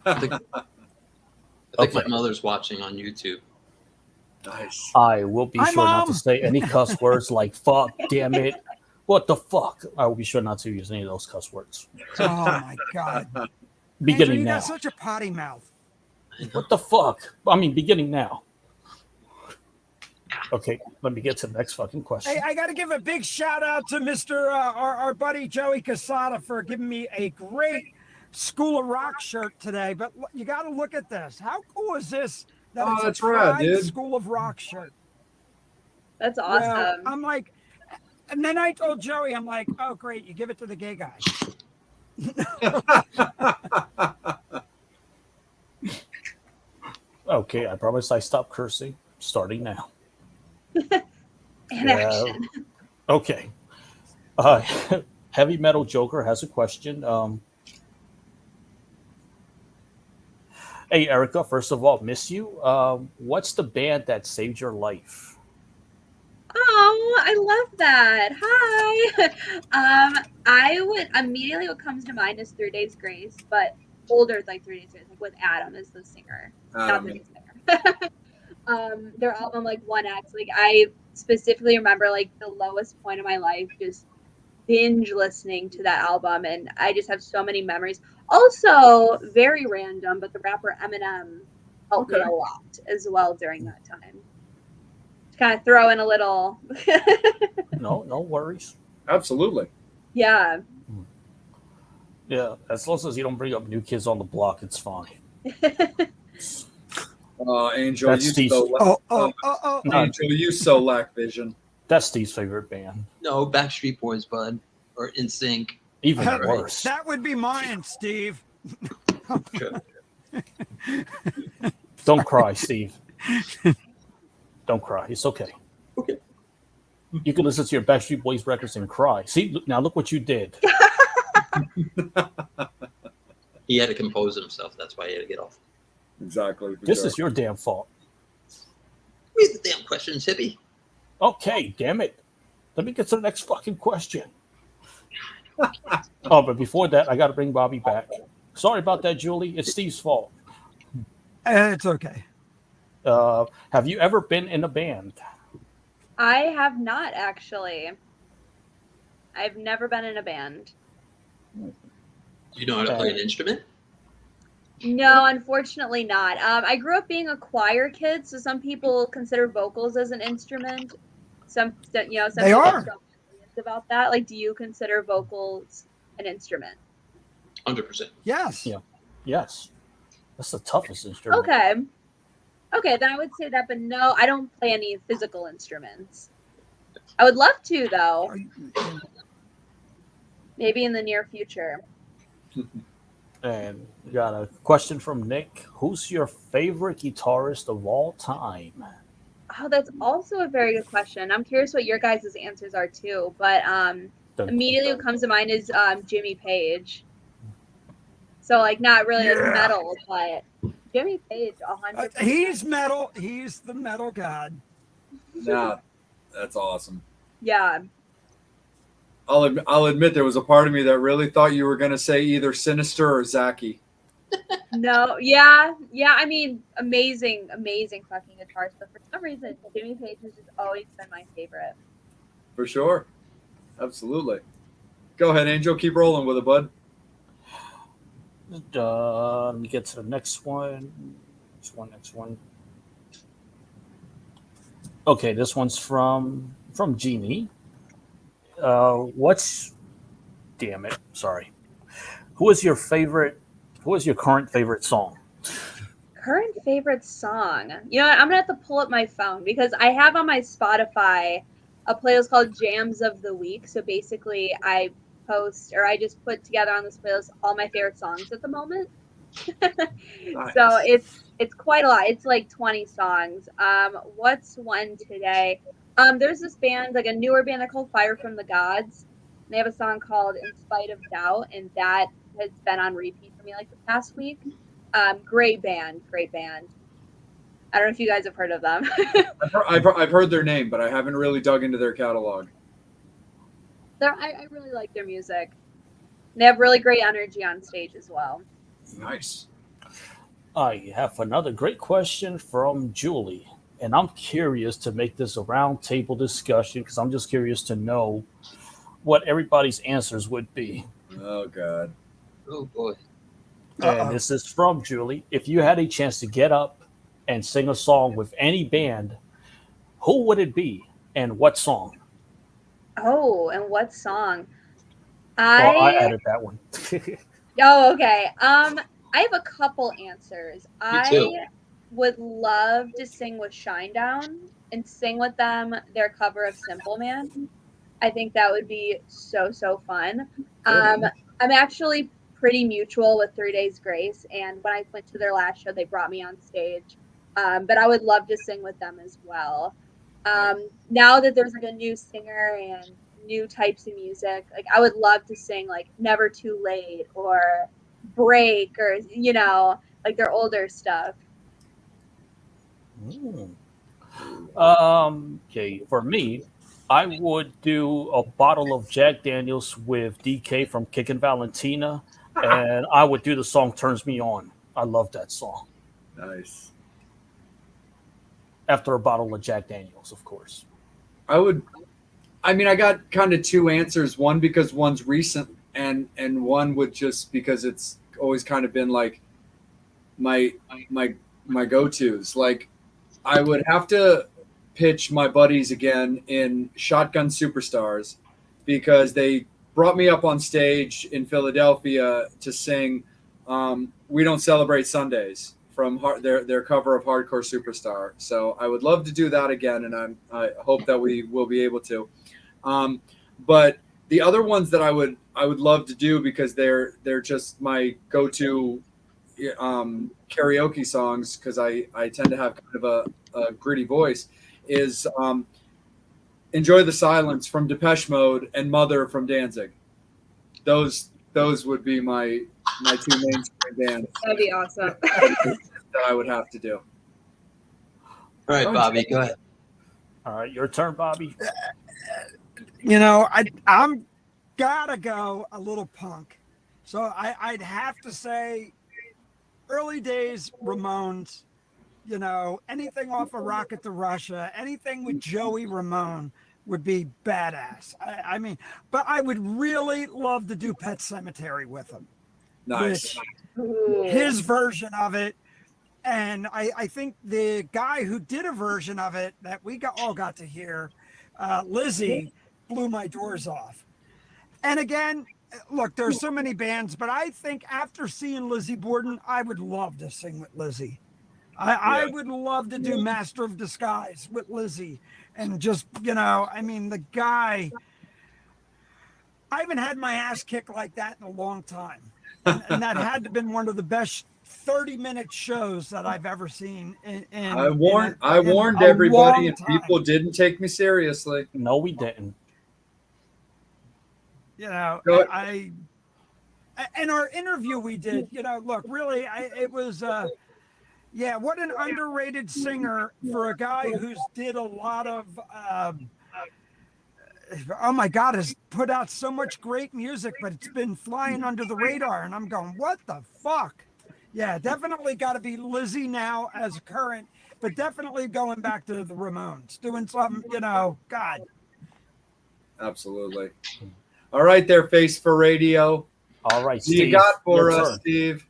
I think my mother's watching on YouTube. Nice. I will be Hi, sure Mom. not to say any cuss words like fuck, damn it. What the fuck? I will be sure not to use any of those cuss words. Oh my God. Beginning Andrew, you now. got such a potty mouth. What the fuck? I mean, beginning now. Okay, let me get to the next fucking question. Hey, I got to give a big shout out to Mr. Our buddy Joey Casada for giving me a great School of Rock shirt today. But you got to look at this. How cool is this? That's rad, dude. School of Rock shirt. That's awesome. Well, I'm like, and then I told Joey, I'm like, oh great, you give it to the gay guy. Okay, I promise I stop cursing starting now. Action. Okay. Heavy Metal Joker has a question. Hey, Erica, first of all, miss you. What's the band that saved your life? Oh, I love that. Hi. What comes to mind is 3 Days Grace, but older, like 3 Days Grace, like with Adam as the singer. Not the singer. Their album, like 1X, like I specifically remember like the lowest point of my life, just binge listening to that album, and I just have so many memories. Also, very random, but the rapper Eminem helped me a lot as well during that time. To kind of throw in a little. No worries. Absolutely. Yeah. Yeah, as long as you don't bring up New Kids on the Block, it's fine. Angel, That's you Steve's. Angel, you so lack vision. That's Steve's favorite band. No, Backstreet Boys, bud, or NSYNC. Even worse. That would be mine, Steve. Sure. Don't cry, Steve. Don't cry. It's okay. Okay. You can listen to your Backstreet Boys records and cry. See, now look what you did. He had to compose himself. That's why he had to get off. Exactly. This is your damn fault. Read the damn questions, hippie. Okay, damn it. Let me get to the next fucking question. Oh, but before that, I got to bring Bobby back. Sorry about that, Julie. It's Steve's fault. It's okay. Have you ever been in a band? I have not, actually. I've never been in a band. Do you know how to play an instrument? No, unfortunately not. I grew up being a choir kid, so some people consider vocals as an instrument. Some They people are. don't know about that. Like, do you consider vocals an instrument? 100%. Yes. Yeah. Yes. That's the toughest instrument. Okay, then I would say that, but no, I don't play any physical instruments. I would love to, though. Maybe in the near future. And we got a question from Nick. Who's your favorite guitarist of all time? Oh, that's also a very good question. I'm curious what your guys' answers are too. But immediately what comes to mind is Jimmy Page. So like not really like metal, but Jimmy Page, 100%. He's metal. He's the metal god. Nah, that's awesome. Yeah. I'll admit there was a part of me that really thought you were going to say either Sinister or Zaki. No, yeah. I mean, amazing fucking guitarist. But for some reason, Jimmy Page has just always been my favorite. For sure. Absolutely. Go ahead, Angel. Keep rolling with it, bud. Let me get to the next one. Next one. Okay, this one's from Jeannie. Damn it, sorry. Who is your current favorite song? Current favorite song? You know what? I'm going to have to pull up my phone because I have on my Spotify a playlist called Jams of the Week. So basically I just put together on this playlist all my favorite songs at the moment. Nice. So it's quite a lot. It's like 20 songs. What's one today? There's this band, like a newer band, they're called Fire from the Gods. They have a song called In Spite of Doubt, and that has been on repeat for me like the past week. Great band. I don't know if you guys have heard of them. I've heard their name, but I haven't really dug into their catalog. I really like their music. They have really great energy on stage as well. Nice. I have another great question from Julie. And I'm curious to make this a round table discussion because I'm just curious to know what everybody's answers would be. Oh, God. Oh, boy. And this is from Julie. If you had a chance to get up and sing a song with any band, who would it be and what song? Oh, and what song? I added that one. Oh, okay. I have a couple answers. Me too. I would love to sing with Shinedown and sing with them their cover of Simple Man. I think that would be so fun. I'm actually pretty mutual with 3 Days Grace, and when I went to their last show, they brought me on stage. But I would love to sing with them as well. Now that there's like a new singer and new types of music, like I would love to sing like Never Too Late or Break or like their older stuff. Okay, for me, I would do a bottle of Jack Daniels with DK from Kickin' Valentina, and I would do the song Turns Me On. I love that song. Nice. After a bottle of Jack Daniels, of course. I I mean, I got kind of two answers. One because one's recent, and one would just because it's always kind of been like my go-tos. Like I would have to pitch my buddies again in Shotgun Superstars because they brought me up on stage in Philadelphia to sing "We Don't Celebrate Sundays" from their cover of Hardcore Superstar. So I would love to do that again, and I hope that we will be able to. But the other ones that I would love to do because they're just my go-to karaoke songs because I tend to have kind of a gritty voice is "Enjoy the Silence" from Depeche Mode and "Mother" from Danzig. Those would be my two mainstream bands. That'd be awesome. That I would have to do. All right, Bobby, go ahead. All right, your turn, Bobby. You know, I'm gotta go a little punk. So I'd have to say early days Ramones, you know, anything off of Rocket to Russia, anything with Joey Ramone would be badass. I mean, but I would really love to do Pet Sematary with him. Nice. His version of it. And I think the guy who did a version of it that we all got to hear, Lizzie, blew my doors off. And again, look, there's so many bands, but I think after seeing Lizzie Borden, I would love to sing with Lizzie. I would love to do Master of Disguise with Lizzie. And just, you know, I mean, the guy, I haven't had my ass kicked like that in a long time. And that had to have been one of the best 30-minute shows that I've ever seen. I warned everybody, and people didn't take me seriously. No, we didn't. You know, in our interview we did, you know, look, really, it was, what an underrated singer for a guy who's did a lot of, oh my God, has put out so much great music, but it's been flying under the radar. And I'm going, what the fuck? Yeah, definitely got to be Lizzie now as current, but definitely going back to the Ramones, doing something, you know, God. Absolutely. All right there, Face for Radio. All right, Steve. Steve. You got for us, Steve?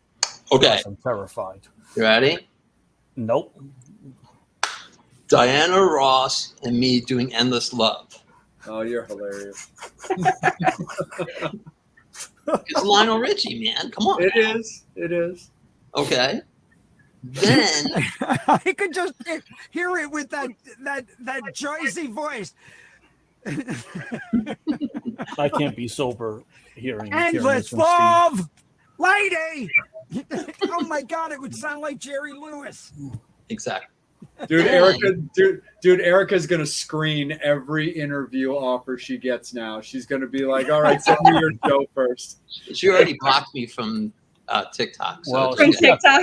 Okay. I'm terrified. You ready? Nope. Diana Ross and me doing Endless Love. Oh, you're hilarious. It's Lionel Richie, man. Come on. It is. It is. Okay. Then I could just hear it with that Jersey voice. I can't be sober hearing Endless this from love, lady. Oh my God, it would sound like Jerry Lewis. exactly. Dude, Erica's gonna screen every interview offer she gets now. She's gonna be like, "All right, send me your show first." She already blocked me from TikTok. So Well, From TikTok.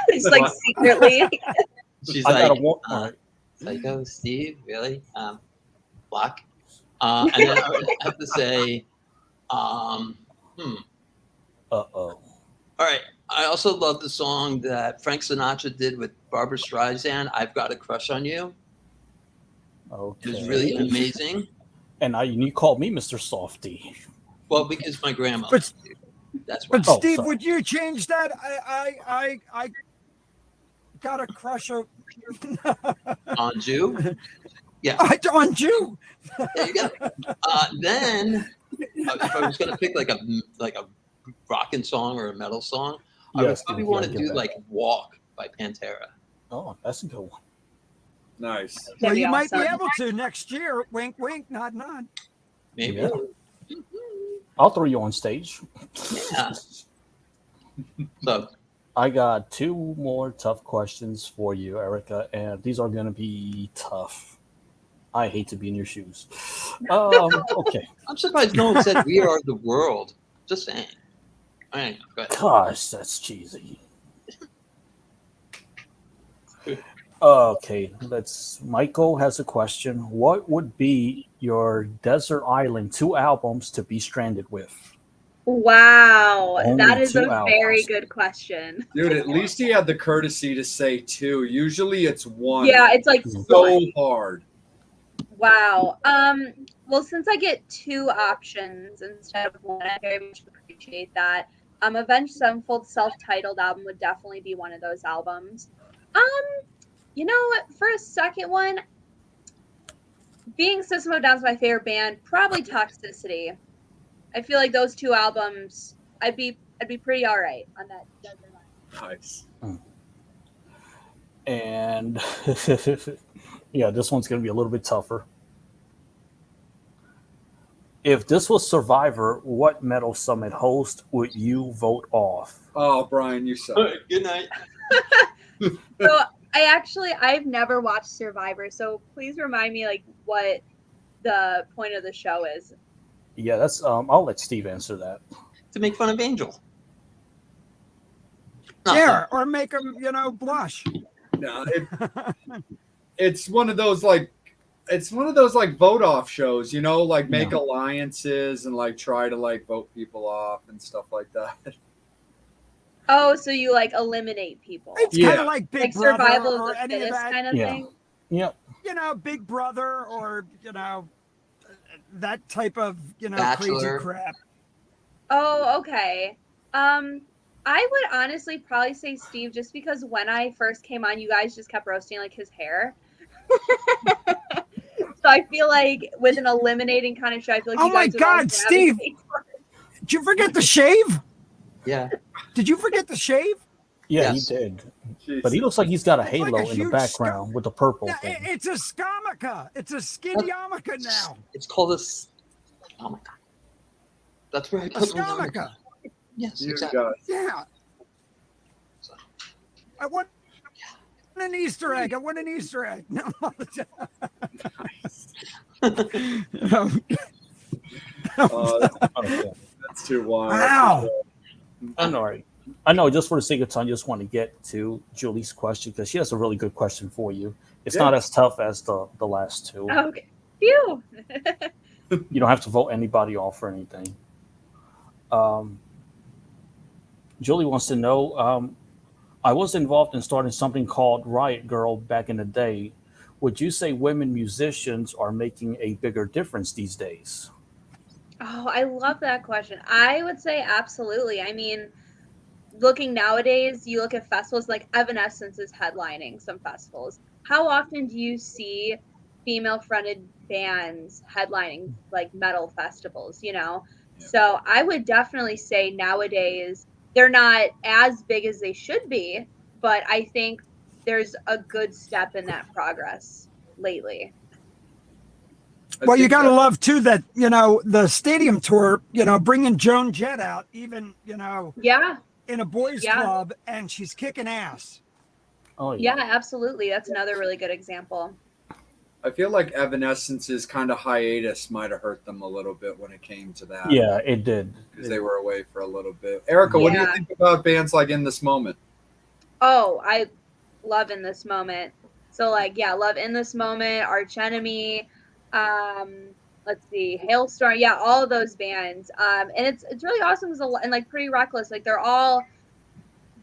It's like secretly. she's I like, gotta Psycho Steve, really? Block. And then I would have to say, Uh-oh. All right. I also love the song that Frank Sinatra did with Barbra Streisand, "I've Got a Crush on You." Okay. It was really amazing. And you called me Mr. Softy. Well, because my grandma. But That's why. But Oh, Steve, sorry. would you change that? I got a crush on On Jew. Yeah. on you. There you go. Then, if I was going to pick like a rockin' song or a metal song, I would Yes, probably Steve, want yeah, to get do that. like "Walk" by Pantera. Oh, that's a good one. Nice. Well, That'd be you might be awesome. able to next year. Wink, wink, nod, nod. Maybe. Yeah. I'll throw you on stage. Yeah. So, I got two more tough questions for you, Erica, and these are going to be tough. I hate to be in your shoes. Okay. I'm surprised no one said "We Are the World." Just saying. All right, go ahead. Gosh, that's cheesy. Okay, Michael has a question. What would be your Desert Island 2 albums to be stranded with? Wow, Only that is a 2 albums. very good question. Dude, at least he had the courtesy to say 2. Usually it's 1. Yeah, it's like so hard. wow. Well, since I get 2 options instead of 1, I very much appreciate that. Avenged Sevenfold's self-titled album would definitely be one of those albums. You know what? For a second one, being System of a Down's my favorite band, probably Toxicity. I feel like those 2 albums, I'd be pretty all right on that. Nice. And yeah, this one's going to be a little bit tougher. If this was Survivor, what Metal Summit host would you vote off? Oh, Brian, you suck. Good night. So I've never watched Survivor, so please remind me like what the point of the show is. Yeah, that's I'll let Steve answer that. To make fun of Angel. Yeah, or make them, blush. No, it's one of those like vote off shows, like make alliances and like try to like vote people off and stuff like that. Oh, so you like eliminate people? It's kind of like Big Like Brother survival or of the any of fittest that. kind of thing. Yep. Big Brother or that type of crazy Bachelor. crap. Oh, okay. I would honestly probably say Steve, just because when I first came on, you guys just kept roasting like his hair. So I feel like with an eliminating kind of show, I feel like Oh you my guys would God, all Steve! gravitate towards- Did you forget the shave? Yeah. Did you forget the shave? Yeah, Yes. he did. Jesus. But he looks like he's got a It's halo like a in the huge background with the purple Yeah, thing. it's a skamaka. It's a skin yarmulke now. It's called a. Oh my God. That's where I A put my skamaka. Yes, You exactly. guys. Yeah. I want an Easter egg. I want an Easter egg. No. Okay. That's too wild. Wow. I know. Just for the sake of time, just want to get to Julie's question because she has a really good question for you. It's Yeah. not as tough as the last 2. Okay. Phew. You don't have to vote anybody off or anything. Julie wants to know, I was involved in starting something called Riot Girl back in the day. Would you say women musicians are making a bigger difference these days? Oh, I love that question. I would say absolutely. I mean, looking nowadays, you look at festivals like Evanescence is headlining some festivals. How often do you see female-fronted bands headlining like metal festivals, Yeah. So I would definitely say nowadays they're not as big as they should be, but I think there's a good step in that progress lately. Well, you got to love too that the stadium tour, bringing Joan Jett out, even Yeah, in a boys' Yeah. club, and she's kicking ass. Oh yeah, absolutely. That's another really good example. I feel like Evanescence's kind of hiatus might have hurt them a little bit when it came to that. Yeah, it did. Because they were away for a little bit. Erica, what do you Yeah. think about bands like In This Moment? Oh, I love In This Moment. So love In This Moment, Arch Enemy, let's see, Hailstorm, all of those bands. And it's really awesome and like Pretty Reckless, like they're all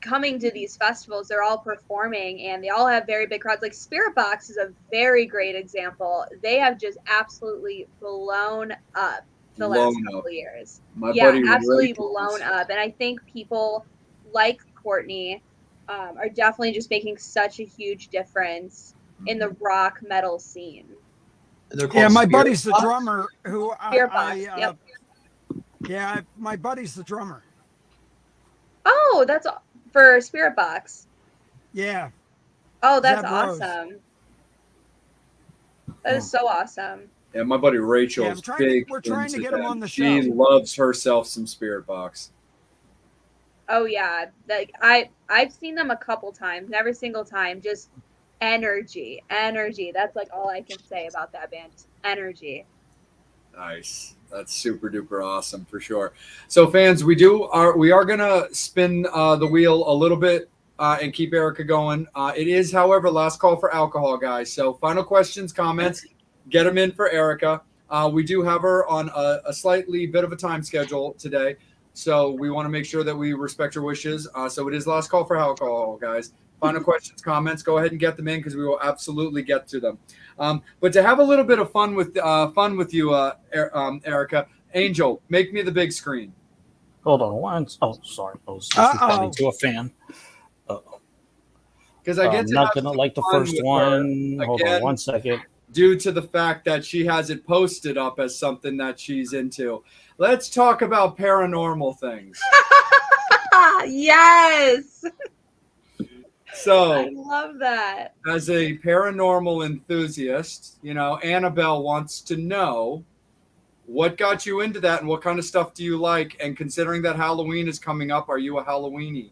coming to these festivals, they're all performing and they all have very big crowds. Like Spirit Box is a very great example. They have just absolutely blown up the last couple of years. My buddy absolutely Rachel blown is- up. And I think people like Courtney are definitely just making such a huge difference in the rock metal scene. And they're Yeah, called my Spirit buddy's the Box. drummer who Spirit Box, yep. Yeah, my buddy's the drummer. Oh, that's for Spirit Box. Yeah. Oh, that's Zeb Rose. awesome. That is so awesome. Yeah, my buddy Rachel Yeah, is we're big. trying to into get him them. on the She show. loves herself some Spirit Box. Oh yeah, like I've seen them a couple times. Every single time, just energy. That's like all I can say about that band. Just energy. Nice. That's super duper awesome for sure. So fans, we are gonna spin the wheel a little bit and keep Erica going. It is, however, last call for alcohol, guys. So final questions, comments, get them in for Erica. We do have her on a slightly bit of a time schedule today. So we want to make sure that we respect her wishes. So it is last call for alcohol, guys. Final questions, comments, go ahead and get them in because we will absolutely get to them. But to have a little bit of fun with you, Erica, Angel, make me the big screen. Hold on once. Oh, sorry. I was just responding to a fan. Because I get to not have gonna some like the fun first with one. her. Hold Again, on 1 second. Due to the fact that she has it posted up as something that she's into. Let's talk about paranormal things. Yes. So I love that. as a paranormal enthusiast, Annabelle wants to know what got you into that and what kind of stuff do you like? And considering that Halloween is coming up, are you a Halloweenie?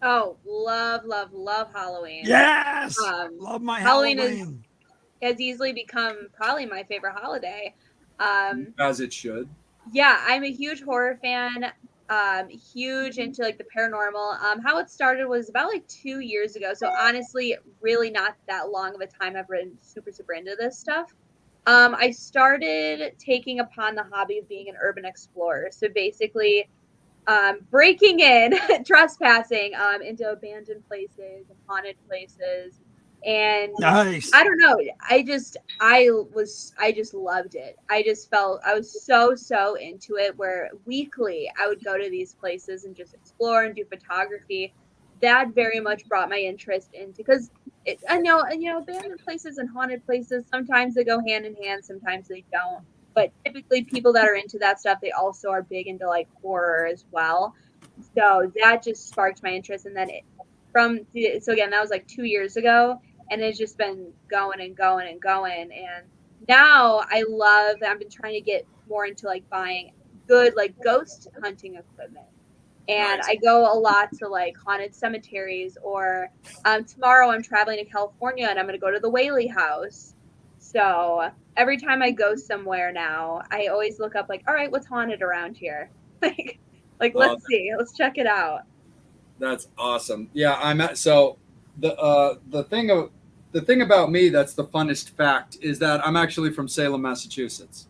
Oh, love Halloween. Yes. Love my Halloween. Has easily become probably my favorite holiday. As it should. Yeah, I'm a huge horror fan. Huge into like the paranormal. How it started was about like 2 years ago. So honestly, really not that long of a time I've been super into this stuff. I started taking upon the hobby of being an urban explorer. So basically, breaking in, trespassing into abandoned places and haunted places. And nice. I don't know. I just loved it. I just felt I was so into it where weekly I would go to these places and just explore and do photography. That very much brought my interest into because I know abandoned places and haunted places sometimes they go hand in hand, sometimes they don't. But typically people that are into that stuff, they also are big into like horror as well. So that just sparked my interest. And then so again, that was like 2 years ago. And it's just been going and going and going. And now I've been trying to get more into like buying good like ghost hunting equipment. And Nice. I go a lot to like haunted cemeteries or tomorrow I'm traveling to California and I'm going to go to the Whaley House. So every time I go somewhere now, I always look up like, all right, what's haunted around here? Let's see, let's check it out. That's awesome. Yeah, so the thing about me that's the funnest fact is that I'm actually from Salem, Massachusetts.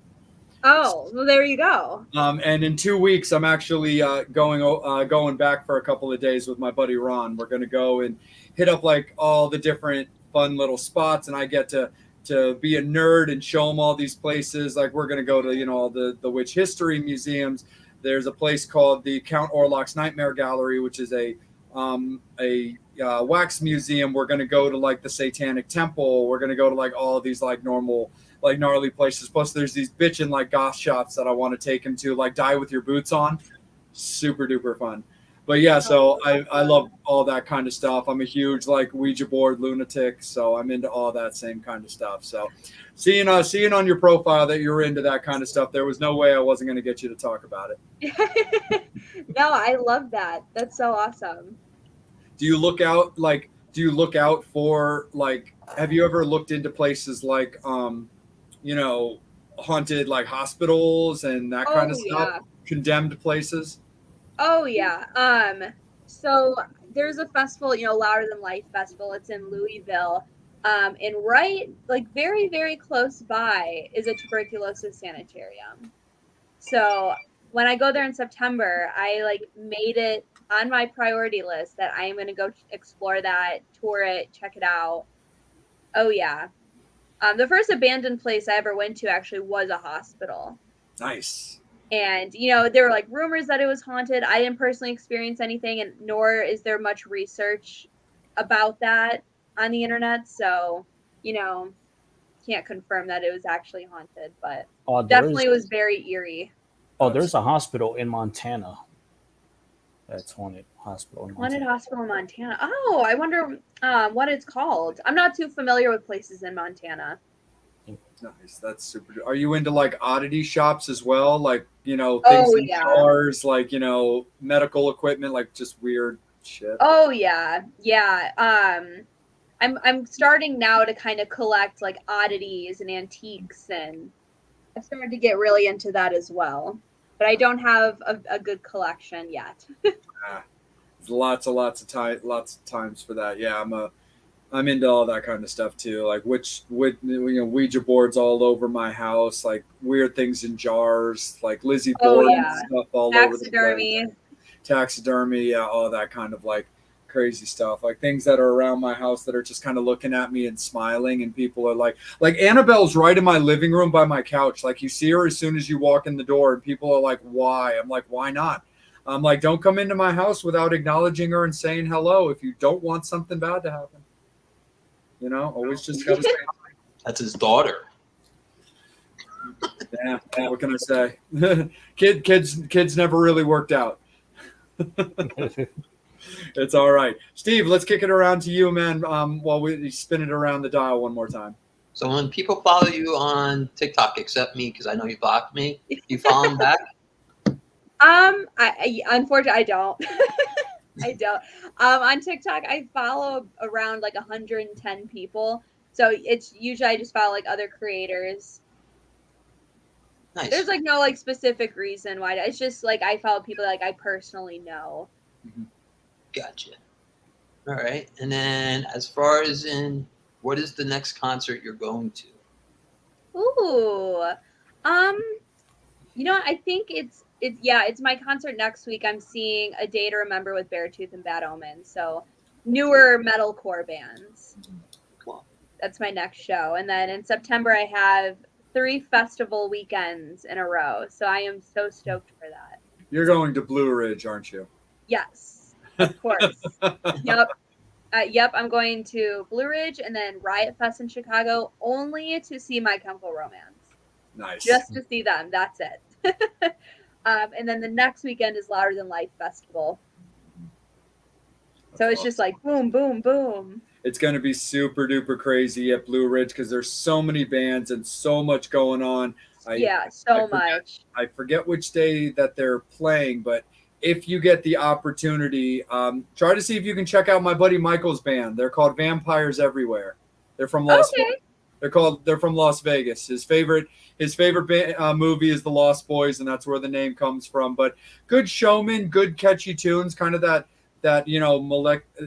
Oh, well, there you go. And in 2 weeks, I'm actually going back for a couple of days with my buddy Ron. We're going to go and hit up like all the different fun little spots, and I get to be a nerd and show them all these places. Like we're going to go to all the witch history museums. There's a place called the Count Orlok's Nightmare Gallery, which is a wax museum. We're going to go to like the Satanic Temple. We're going to go to like all of these like normal, like gnarly places. Plus there's these bitchin' like goth shops that I want to take him to, like Die With Your Boots On. Super duper fun. But yeah, so I love all that kind of stuff. I'm a huge like Ouija board lunatic, so I'm into all that same kind of stuff. So seeing on your profile that you're into that kind of stuff, there was no way I wasn't going to get you to talk about it. No, I love that. That's so awesome. Do you look out for like, have you ever looked into places like haunted like hospitals and that kind of stuff? Yeah. Condemned places? Oh yeah. So there's a festival, Louder Than Life Festival. It's in Louisville. And right, like very, very close by is a tuberculosis sanitarium. So when I go there in September, I like made it on my priority list that I am going to go explore that, tour it, check it out. Oh yeah. The first abandoned place I ever went to actually was a hospital. Nice. And, there were like rumors that it was haunted. I didn't personally experience anything, and nor is there much research about that on the internet. So, can't confirm that it was actually haunted, but definitely was very eerie. Oh, there's a hospital in Montana. That's haunted hospital in Montana. Haunted hospital in Montana. Oh, I wonder what it's called. I'm not too familiar with places in Montana. Nice. That's super. Are you into like oddity shops as well? Like, things in jars, like, medical equipment, like just weird shit. Oh yeah. Yeah. I'm starting now to kind of collect like oddities and antiques, and I've started to get really into that as well. But I don't have a good collection yet. There's lots of times for that. Yeah, I'm into all that kind of stuff too. Like Ouija boards all over my house, like weird things in jars, like Lizzie board stuff all over the place. Taxidermy, yeah, all that kind of crazy stuff, like things that are around my house that are just kind of looking at me and smiling, and people are like Annabelle's right in my living room by my couch. Like you see her as soon as you walk in the door, and people are like, why? I'm like, why not? I'm like, don't come into my house without acknowledging her and saying hello if you don't want something bad to happen. You know, always just gotta say hi. That's his daughter. Yeah, what can I say? Kids never really worked out. It's all right. Steve, let's kick it around to you, man, while we spin it around the dial one more time. So when people follow you on TikTok, except me, because I know you blocked me, you follow them back? I unfortunately I don't. I don't. On TikTok, I follow around like 110 people. So it's usually I just follow like other creators. Nice. There's like no like specific reason why. It's just like I follow people like I personally know. Gotcha. All right. And then as far as what is the next concert you're going to? Ooh. You know what? I think it's my concert next week. I'm seeing A Day to Remember with Beartooth and Bad Omens. So newer metalcore bands. Cool. That's my next show. And then in September I have 3 festival weekends in a row. So I am so stoked for that. You're going to Blue Ridge, aren't you? Yes, of course. Yep. Yep, I'm going to Blue Ridge and then Riot Fest in Chicago only to see My Chemical Romance. Nice. Just to see them. That's it. And then the next weekend is Louder Than Life Festival. So it's just like boom, boom, boom. It's going to be super duper crazy at Blue Ridge because there's so many bands and so much going on. Much. I forget which day that they're playing, but if you get the opportunity, try to see if you can check out my buddy Michael's band. They're called Vampires Everywhere. They're from They're from Las Vegas. His favorite movie is The Lost Boys, and that's where the name comes from. But good showman, good catchy tunes, kind of that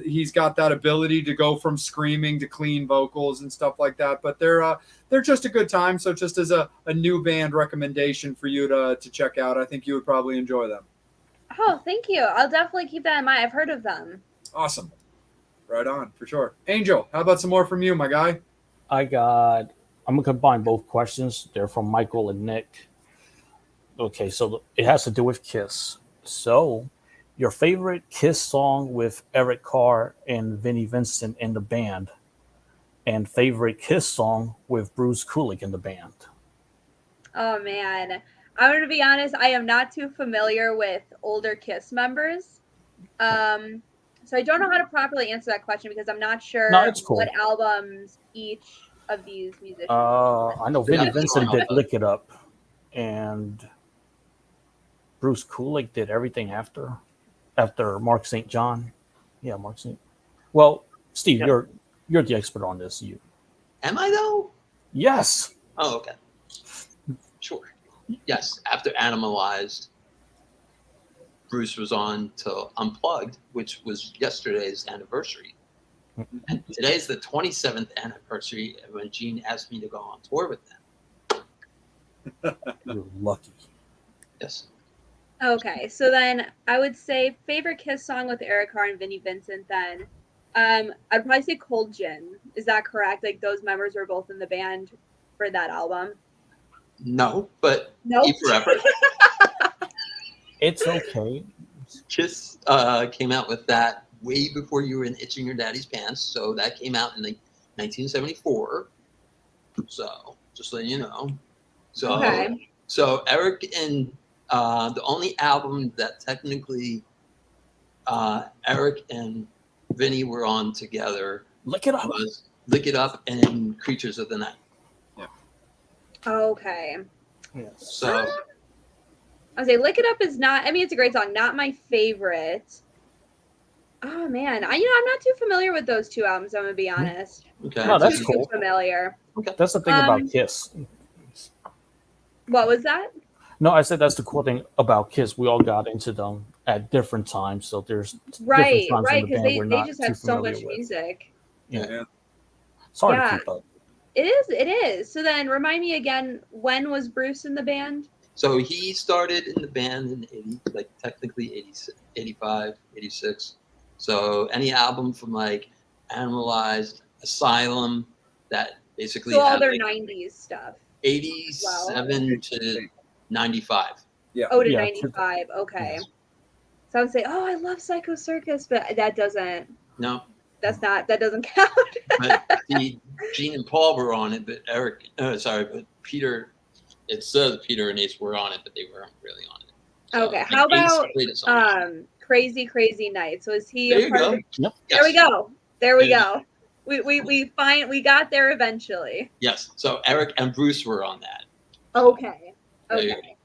he's got that ability to go from screaming to clean vocals and stuff like that. But they're just a good time. So just as a new band recommendation for you to check out, I think you would probably enjoy them. Oh, thank you. I'll definitely keep that in mind. I've heard of them. Awesome. Right on, for sure. Angel, how about some more from you, my guy? I'm going to combine both questions. They're from Michael and Nick. Okay, so it has to do with Kiss. So, your favorite Kiss song with Eric Carr and Vinnie Vincent in the band, and favorite Kiss song with Bruce Kulick in the band? Oh, man. I'm going to be honest. I am not too familiar with older Kiss members. So I don't know how to properly answer that question because I'm not sure what albums each of these musicians. I know Vinnie Vincent did Lick It Up, and Bruce Kulick did everything after Mark St. John. Yeah, Mark St. Well, Steve, you're the expert on this. You am I though? Yes. Oh, okay. Sure. Yes. After Animalized, Bruce was on to Unplugged, which was yesterday's anniversary. And today's the 27th anniversary when Gene asked me to go on tour with them. You're lucky. Yes. Okay, so then I would say favorite Kiss song with Eric Carr and Vinnie Vincent then. I'd probably say Cold Gin. Is that correct? Like those members were both in the band for that album? No, but nope. Keep Forever. It's okay. Kiss came out with that way before you were in Itching Your Daddy's Pants. So that came out in 1974. So just letting you know. So, okay. So Eric and the only album that technically Eric and Vinny were on together was Lick It Up and Creatures of the Night. Yeah. Okay. Yes. So I would say Lick It Up is not, I mean, it's a great song, not my favorite. Oh man, I'm not too familiar with those two albums, I'm gonna be honest. Okay. No, that's cool. Familiar. Okay. That's the thing about Kiss. What was that? No, I said that's the cool thing about Kiss. We all got into them at different times, so there's right, different times in the because band they just have so much music. Yeah. It's hard to keep up. It is. So then remind me again, when was Bruce in the band? So he started in the band in technically 85, 86. So any album from like Animalized, Asylum, that basically So all had their like 90s stuff. 87 to 95. Yeah. Oh, to Yeah, 95. Okay. yes. So I would say, oh, I love Psycho Circus, but that doesn't No, that doesn't count. but see, Gene and Paul were on it, but but Peter. It says Peter and Ace were on it, but they weren't really on it. So, Okay. like, How Ace about played a song. Crazy Crazy Night? So is he There a you part go. of the Yep. There we Yes. go. There we Yeah. go. We got there eventually. Yes. So Eric and Bruce were on that. Okay. There you Okay.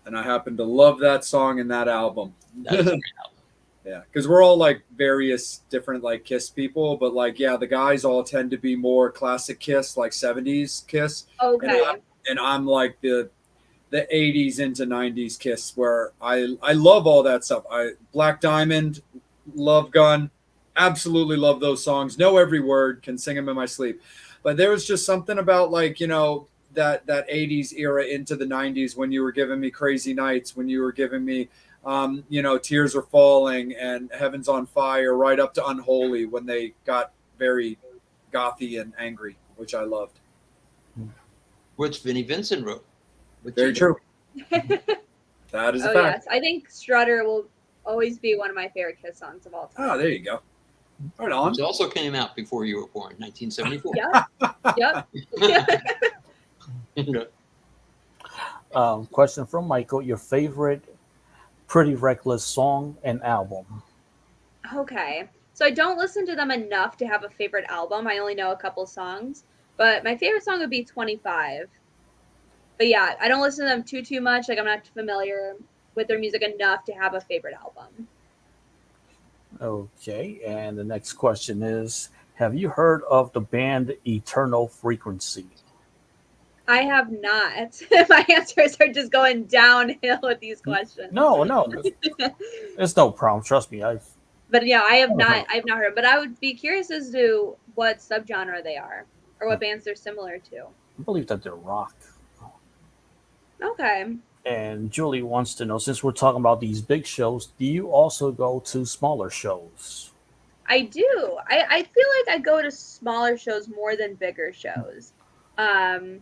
And I happen to love that song and that album. That is a great album. Yeah, because we're all like various different like Kiss people, but like the guys all tend to be more classic Kiss, like 70s Kiss. Okay. And I'm like the 80s into 90s Kiss, where I love all that stuff. Black Diamond, Love Gun, absolutely love those songs. Know every word, can sing them in my sleep. But there was just something about like that 80s era into the 90s when you were giving me Crazy Nights, when you were giving me Tears Are Falling and Heaven's on Fire, right up to Unholy, when they got very gothy and angry, which I loved. Which Vinnie Vincent wrote. Very true. That is a Oh fact. yes, I think Strutter will always be one of my favorite Kiss songs of all time. Oh, there you go. Right on. Which also came out before you were born, 1974. Yep. Question from Michael: your favorite Pretty Reckless song and album? Okay. So I don't listen to them enough to have a favorite album. I only know a couple songs, but my favorite song would be 25. But yeah, I don't listen to them too much. Like I'm not familiar with their music enough to have a favorite album. Okay, and the next question is: have you heard of the band Eternal Frequency? I have not. My answers are just going downhill with these questions. No, it's no problem. Trust me, But yeah, I have not heard. But I would be curious as to what subgenre they are or what bands they're similar to. I believe that they're rock. Okay. And Julie wants to know, since we're talking about these big shows, do you also go to smaller shows? I do. I feel like I go to smaller shows more than bigger shows. I'm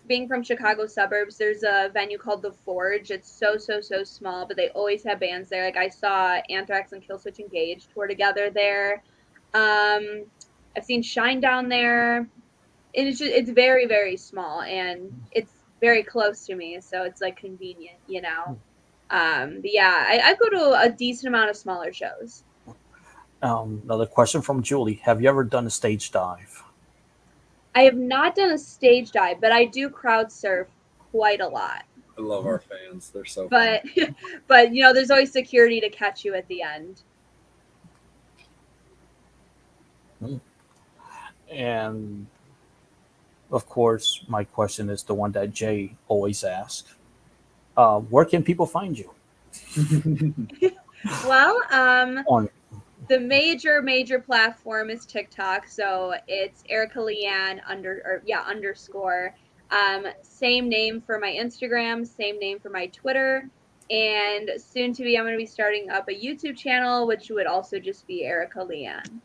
being from Chicago suburbs. There's a venue called The Forge. It's so small, but they always have bands there. Like I saw Anthrax and Killswitch Engage tour together there. I've seen Shine down there. And it's very, very small, and it's very close to me, so it's like convenient, But yeah, I go to a decent amount of smaller shows. Another question from Julie: have you ever done a stage dive? I have not done a stage dive, but I do crowd surf quite a lot. I love our fans. They're so But but there's always security to catch you at the end. And of course, my question is the one that Jay always asks. Where can people find you? Well, On the major platform is TikTok, so it's Erica LeAnn _. Same name for my Instagram, same name for my Twitter, and soon to be, I'm going to be starting up a YouTube channel, which would also just be Erica LeAnn.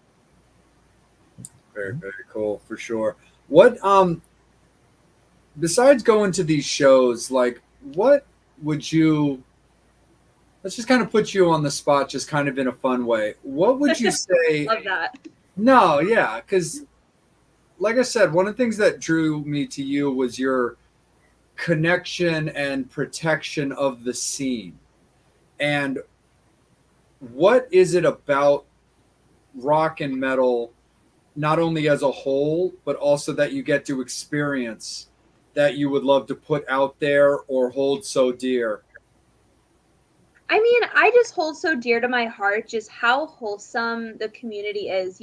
Very, very cool, for sure. What besides going to these shows, like what would you, let's just kind of put you on the spot, just kind of in a fun way. What would you say? Love that. No, yeah, because like I said, one of the things that drew me to you was your connection and protection of the scene. And what is it about rock and metal, not only as a whole, but also that you get to experience, that you would love to put out there or hold so dear? I mean, I just hold so dear to my heart just how wholesome the community is.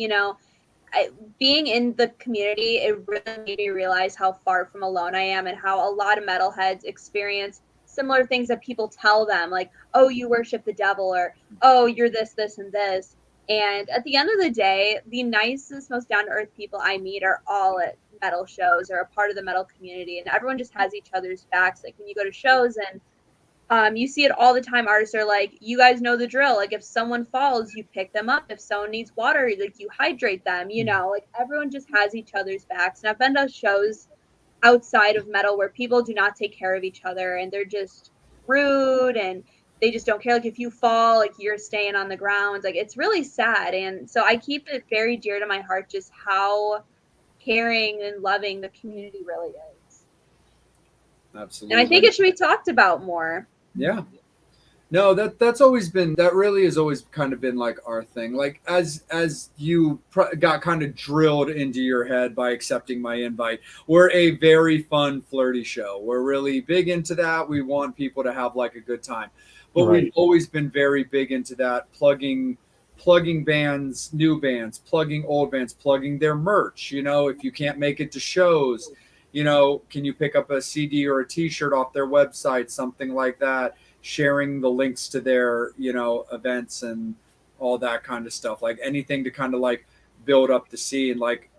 Being in the community, it really made me realize how far from alone I am and how a lot of metalheads experience similar things that people tell them, like, oh, you worship the devil, or oh, you're this, and this. And at the end of the day, the nicest, most down-to-earth people I meet are all at metal shows or a part of the metal community, and everyone just has each other's backs. Like when you go to shows and You see it all the time. Artists are like, you guys know the drill. Like if someone falls, you pick them up. If someone needs water, like you hydrate them, you know, like everyone just has each other's backs. And I've been to shows outside of metal where people do not take care of each other and they're just rude and they just don't care. Like if you fall, like you're staying on the ground. Like it's really sad. And so I keep it very dear to my heart just how caring and loving the community really is. Absolutely. And I think it should be talked about more. Yeah. No, that's always been, that really has always kind of been like our thing. Like as you got kind of drilled into your head by accepting my invite, we're a very fun, flirty show. We're really big into that. We want people to have like a good time, but we've always been very big into that, plugging bands, new bands, plugging old bands, plugging their merch. You know, if you can't make it to shows, you know, can you pick up a CD or a T-shirt off their website, something like that, sharing the links to their, you know, events and all that kind of stuff, like anything to kind of like build up the scene. Like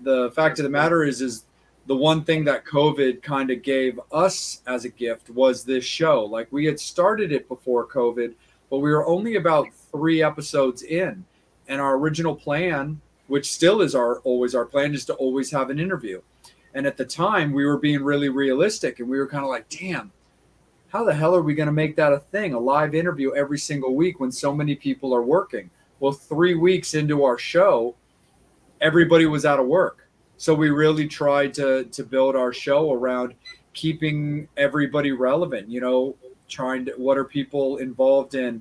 the fact of the matter is the one thing that COVID kind of gave us as a gift was this show. Like we had started it before COVID, but we were only about 3 episodes in, and our original plan, which still is always our plan, is to always have an interview. And at the time, we were being really realistic, and we were kind of like, damn, how the hell are we going to make that a thing, a live interview every single week when so many people are working? Well, 3 weeks into our show, everybody was out of work. So we really tried to build our show around keeping everybody relevant, you know, what are people involved in?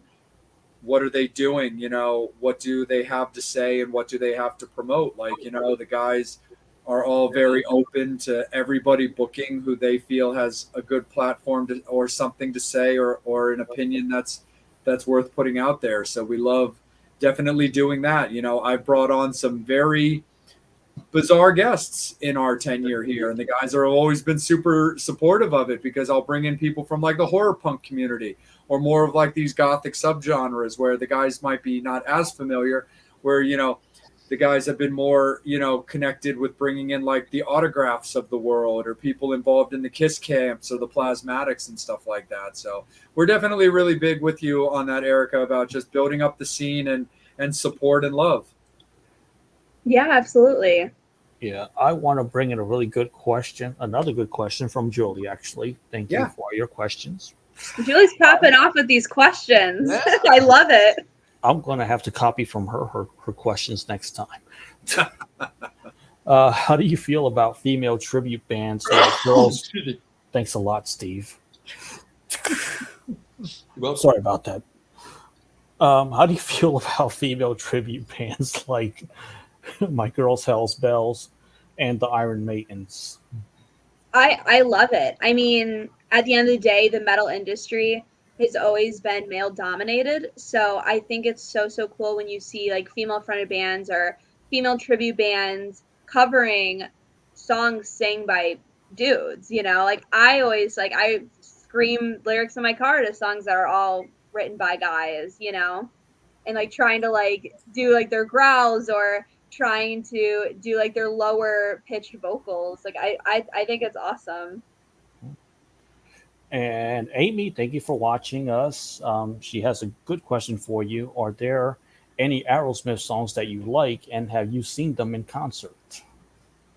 What are they doing? You know, what do they have to say and what do they have to promote? Like, you know, the guys are all very open to everybody booking who they feel has a good platform or something to say or an opinion that's worth putting out there. So we love definitely doing that. You know, I've brought on some very bizarre guests in our tenure here, and the guys have always been super supportive of it, because I'll bring in people from like the horror punk community or more of like these gothic subgenres where the guys might be not as familiar, where, you know, the guys have been more, you know, connected with bringing in like the autographs of the world or people involved in the KISS camps or the plasmatics and stuff like that. So we're definitely really big with you on that, Erica, about just building up the scene and support and love. Yeah, absolutely. Yeah, I want to bring in a really good question, another good question from Julie, actually. Thank you for your questions. Julie's popping off with these questions. Yeah. I love it. I'm going to have to copy from her questions next time. How do you feel about female tribute bands like girls? Thanks a lot, Steve. Well, sorry about that. How do you feel about female tribute bands like My Girls Hell's Bells and the Iron Maidens? I love it. I mean, at the end of the day, the metal industry has always been male dominated. So I think it's so cool when you see like female fronted bands or female tribute bands covering songs sang by dudes, you know, like I scream lyrics in my car to songs that are all written by guys, you know, and like trying to like do like their growls or trying to do like their lower pitched vocals. Like I think it's awesome. And Amy, thank you for watching us. She has a good question for you. Are there any Aerosmith songs that you like, and have you seen them in concert?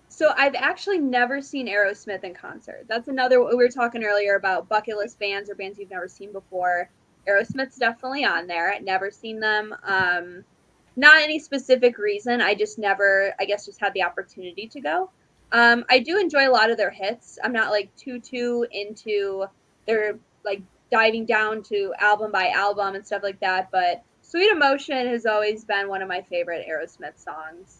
So I've actually never seen Aerosmith in concert. That's another, we were talking earlier about bucket list bands or bands you've never seen before. Aerosmith's definitely on there. Never seen them. Not any specific reason. I just never, I guess, just had the opportunity to go. I do enjoy a lot of their hits. I'm not like too into their like diving down to album by album and stuff like that. But Sweet Emotion has always been one of my favorite Aerosmith songs.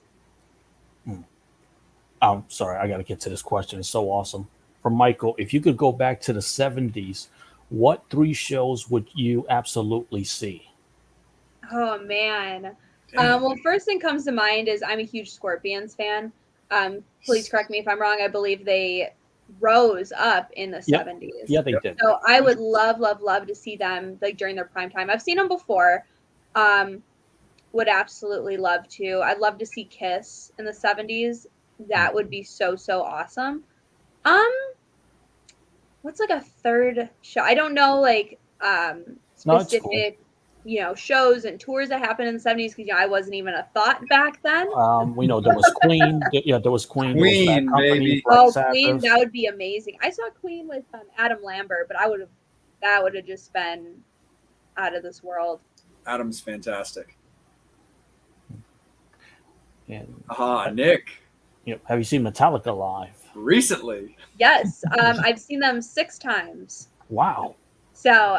I'm sorry, I got to get to this question. It's so awesome. From Michael, if you could go back to the 70s, what 3 shows would you absolutely see? Oh, man. Well, first thing comes to mind is I'm a huge Scorpions fan. Please correct me if I'm wrong. I believe they rose up in the 70s. Yeah, they did. So I would love to see them like during their prime time. I've seen them before. Would absolutely love to. I'd love to see Kiss in the 70s. That would be so awesome. what's like a third show? I don't know, like No, it's cool. specific, shows and tours that happened in the 70s because I wasn't even a thought back then. We know there was Queen. There was Queen. There was Bad Queen, Company, baby. Black Oh, Sabbath. Queen, that would be amazing. I saw Queen with Adam Lambert, but that would have just been out of this world. Adam's fantastic. And, Nick. Have you seen Metallica live? Recently. Yes, I've seen them 6 times. Wow. So,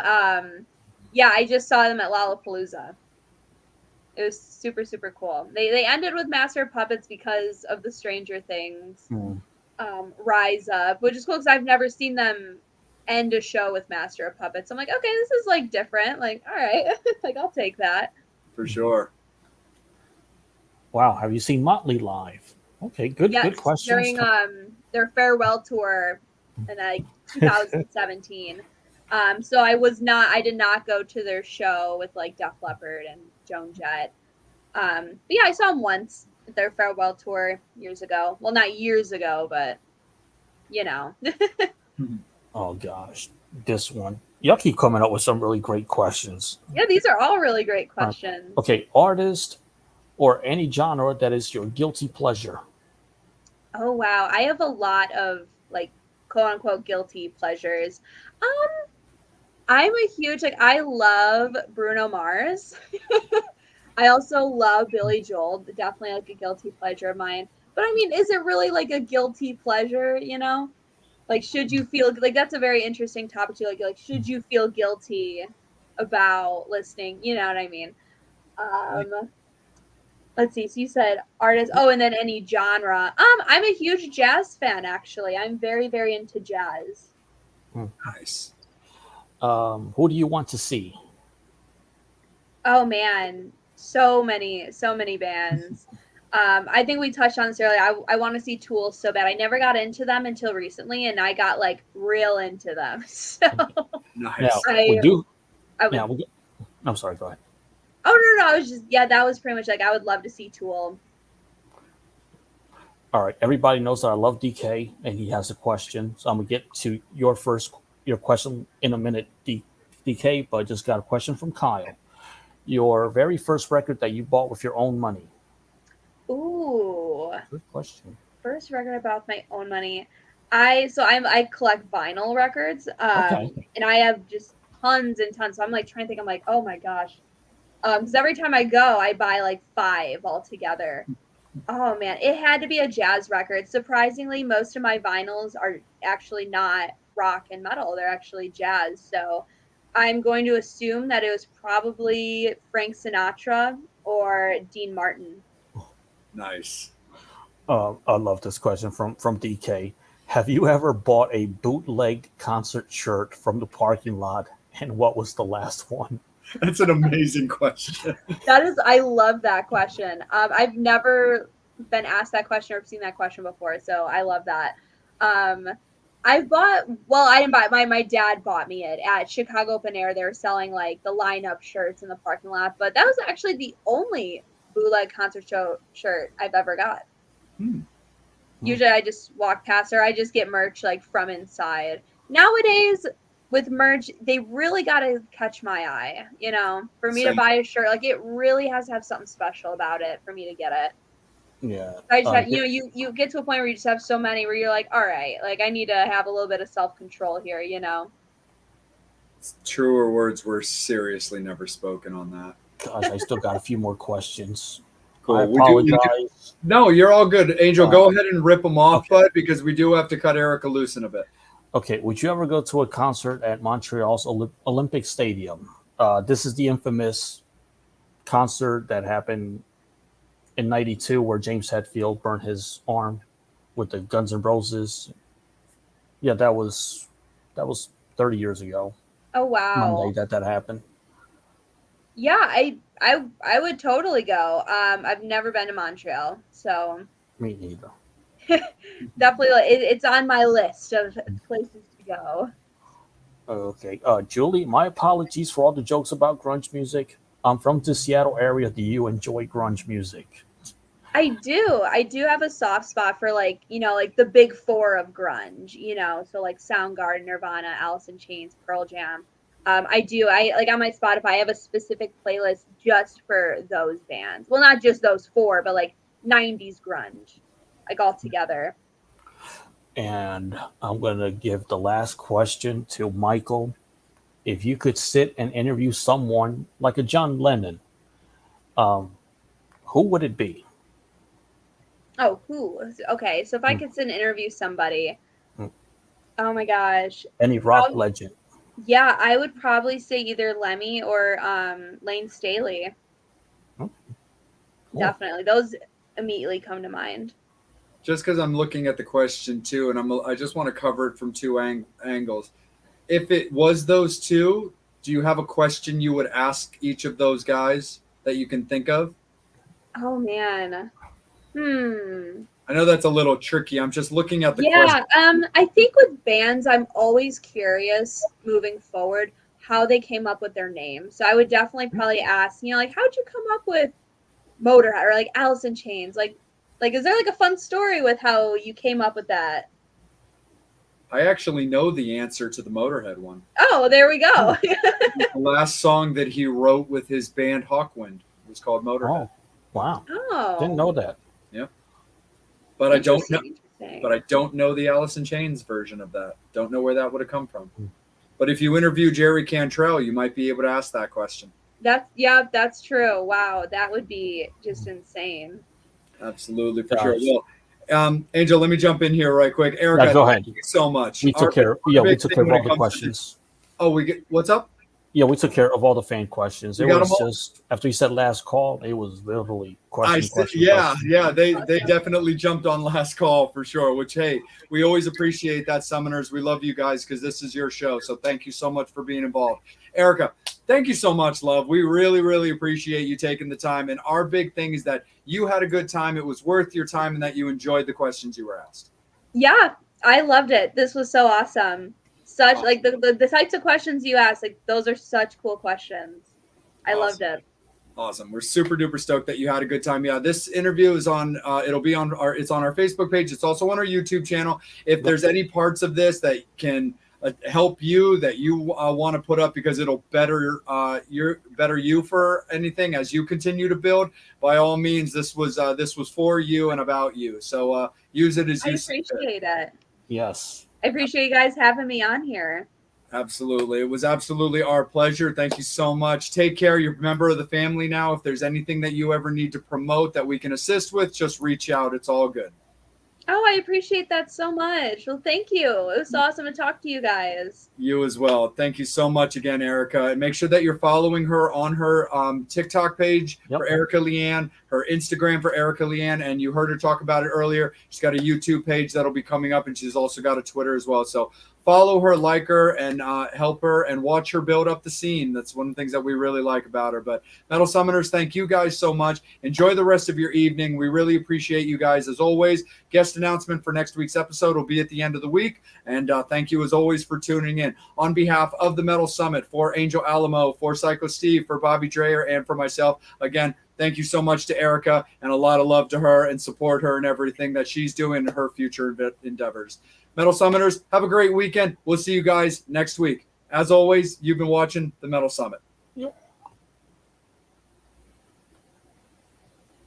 yeah, I just saw them at Lollapalooza. It was super, super cool. They ended with Master of Puppets because of the Stranger Things Rise Up, which is cool because I've never seen them end a show with Master of Puppets. I'm like, okay, this is like different. Like, all right, like I'll take that. For sure. Wow. Have you seen Motley live? Okay, good questions. During their farewell tour in 2017. So I did not go to their show with like Def Leppard and Joan Jett. But yeah, I saw them once at their farewell tour years ago. Well, not years ago, but Oh gosh, this one. Y'all keep coming up with some really great questions. Yeah, these are all really great questions. Okay, artist or any genre that is your guilty pleasure. Oh wow, I have a lot of like quote unquote guilty pleasures. I'm a huge I love Bruno Mars. I also love Billy Joel, definitely like a guilty pleasure of mine. But I mean, is it really like a guilty pleasure, Like, should you feel like that's a very interesting topic to like should you feel guilty about listening? You know what I mean? Let's see. So you said artist. Oh, and then any genre. I'm a huge jazz fan, actually. I'm very, very into jazz. Nice. Who do you want to see? Oh man, so many bands. I think we touched on this earlier. I want to see Tool so bad. I never got into them until recently, and I got like real into them. So nice. I'm sorry. Go ahead. Oh no! I was just that was pretty much like I would love to see Tool. All right, everybody knows that I love DK, and he has a question. So I'm gonna get to your question in a minute, DK. But I just got a question from Kyle. Your very first record that you bought with your own money. Ooh. Good question. First record I bought with my own money. I collect vinyl records. And I have just tons and tons. So I'm like trying to think. I'm like, oh my gosh. Because every time I go, I buy like 5 altogether. Oh man, it had to be a jazz record. Surprisingly, most of my vinyls are actually not rock and metal. They're actually jazz. So I'm going to assume that it was probably Frank Sinatra or Dean Martin. Nice. I love this question from DK. Have you ever bought a bootleg concert shirt from the parking lot? And what was the last one? That's an amazing question. I love that question. I've never been asked that question or seen that question before, so I love that. I didn't buy it. My dad bought me it at Chicago Open Air. They were selling like the lineup shirts in the parking lot, but that was actually the only bootleg concert show shirt I've ever got. Usually I just walk past or I just get merch like from inside. Nowadays with merch, they really got to catch my eye, for me to buy a shirt. Like it really has to have something special about it for me to get it. Yeah. I just have, you get to a point where you just have so many where you're like, all right, like I need to have a little bit of self-control here, Truer words were seriously never spoken on that. Gosh, I still got a few more questions. Cool. I apologize. No, you're all good. Angel, go ahead and rip them off, bud, because we do have to cut Erica loose in a bit. Okay, would you ever go to a concert at Montreal's Olympic Stadium? This is the infamous concert that happened in '92 where James Hetfield burned his arm with the Guns N' Roses. Yeah, that was 30 years ago. Oh wow. Monday that happened. Yeah, I would totally go. I've never been to Montreal, so Me neither. definitely it's on my list of places to go. Okay. Julie, my apologies for all the jokes about grunge music. I'm from the Seattle area. Do you enjoy grunge music? I do. I do have a soft spot for like, like the big four of grunge, so like Soundgarden, Nirvana, Alice in Chains, Pearl Jam. I do. I like on my Spotify, I have a specific playlist just for those bands. Well, not just those four, but like 90s grunge, like all together. And I'm going to give the last question to Michael. If you could sit and interview someone like a John Lennon, who would it be? Oh, who? Okay, so if I could sit and interview somebody, oh my gosh. Any rock legend? Yeah, I would probably say either Lemmy or Lane Staley. Cool. Definitely. Those immediately come to mind. Just because I'm looking at the question too, and I just want to cover it from two angles. If it was those two, do you have a question you would ask each of those guys that you can think of? Oh man. I know that's a little tricky. I'm just looking at the question. I think with bands, I'm always curious moving forward how they came up with their name. So I would definitely probably ask, like, how'd you come up with Motorhead or like Alice in Chains? Like, is there like a fun story with how you came up with that? I actually know the answer to the Motorhead one. Oh, there we go. The last song that he wrote with his band Hawkwind was called Motorhead. Oh, wow. Oh. Didn't know that. Yeah. But I don't know. But I don't know the Alice in Chains version of that. Don't know where that would have come from. But if you interview Jerry Cantrell, you might be able to ask that question. That's true. Wow, that would be just insane. Absolutely, for sure. Well, Angel, let me jump in here right quick. Erica, go ahead. Thank you so much. We took care of all the questions. What's up? Yeah, we took care of all the fan questions. It got was them all? just after you said last call, it was literally question. Yeah, they definitely jumped on last call for sure. Which, hey, we always appreciate that, Summoners. We love you guys because this is your show. So thank you so much for being involved, Erica. Thank you so much, love. We really, really appreciate you taking the time. And our big thing is that you had a good time. It was worth your time, and that you enjoyed the questions you were asked. Yeah, I loved it. This was so awesome. Such like the types of questions you asked, like those are such cool questions. I loved it. Awesome. We're super duper stoked that you had a good time. Yeah, this interview is on it'll be on our Facebook page. It's also on our YouTube channel. If there's any parts of this that can help you that you want to put up because it'll better you for anything as you continue to build, by all means, this was for you and about you. So use it as you appreciate it. Yes. I appreciate you guys having me on here. Absolutely. It was absolutely our pleasure. Thank you so much. Take care. You're a member of the family now. If there's anything that you ever need to promote that we can assist with, just reach out. It's all good. Oh, I appreciate that so much. Well, thank you. It was awesome to talk to you guys. You as well. Thank you so much again, Erica. And make sure that you're following her on her TikTok page for Erica LeAnn, her Instagram for Erica LeAnn, and you heard her talk about it earlier. She's got a YouTube page that'll be coming up, and she's also got a Twitter as well. So follow her, like her, and help her, and watch her build up the scene. That's one of the things that we really like about her. But Metal Summoners, thank you guys so much. Enjoy the rest of your evening. We really appreciate you guys as always. Guest announcement for next week's episode will be at the end of the week. And thank you as always for tuning in. On behalf of the Metal Summit, for Angel Alamo, for Psycho Steve, for Bobby Dreyer, and for myself, again, thank you so much to Erica, and a lot of love to her, and support her and everything that she's doing in her future endeavors. Metal Summoners, have a great weekend. We'll see you guys next week. As always, you've been watching the Metal Summit. Yep.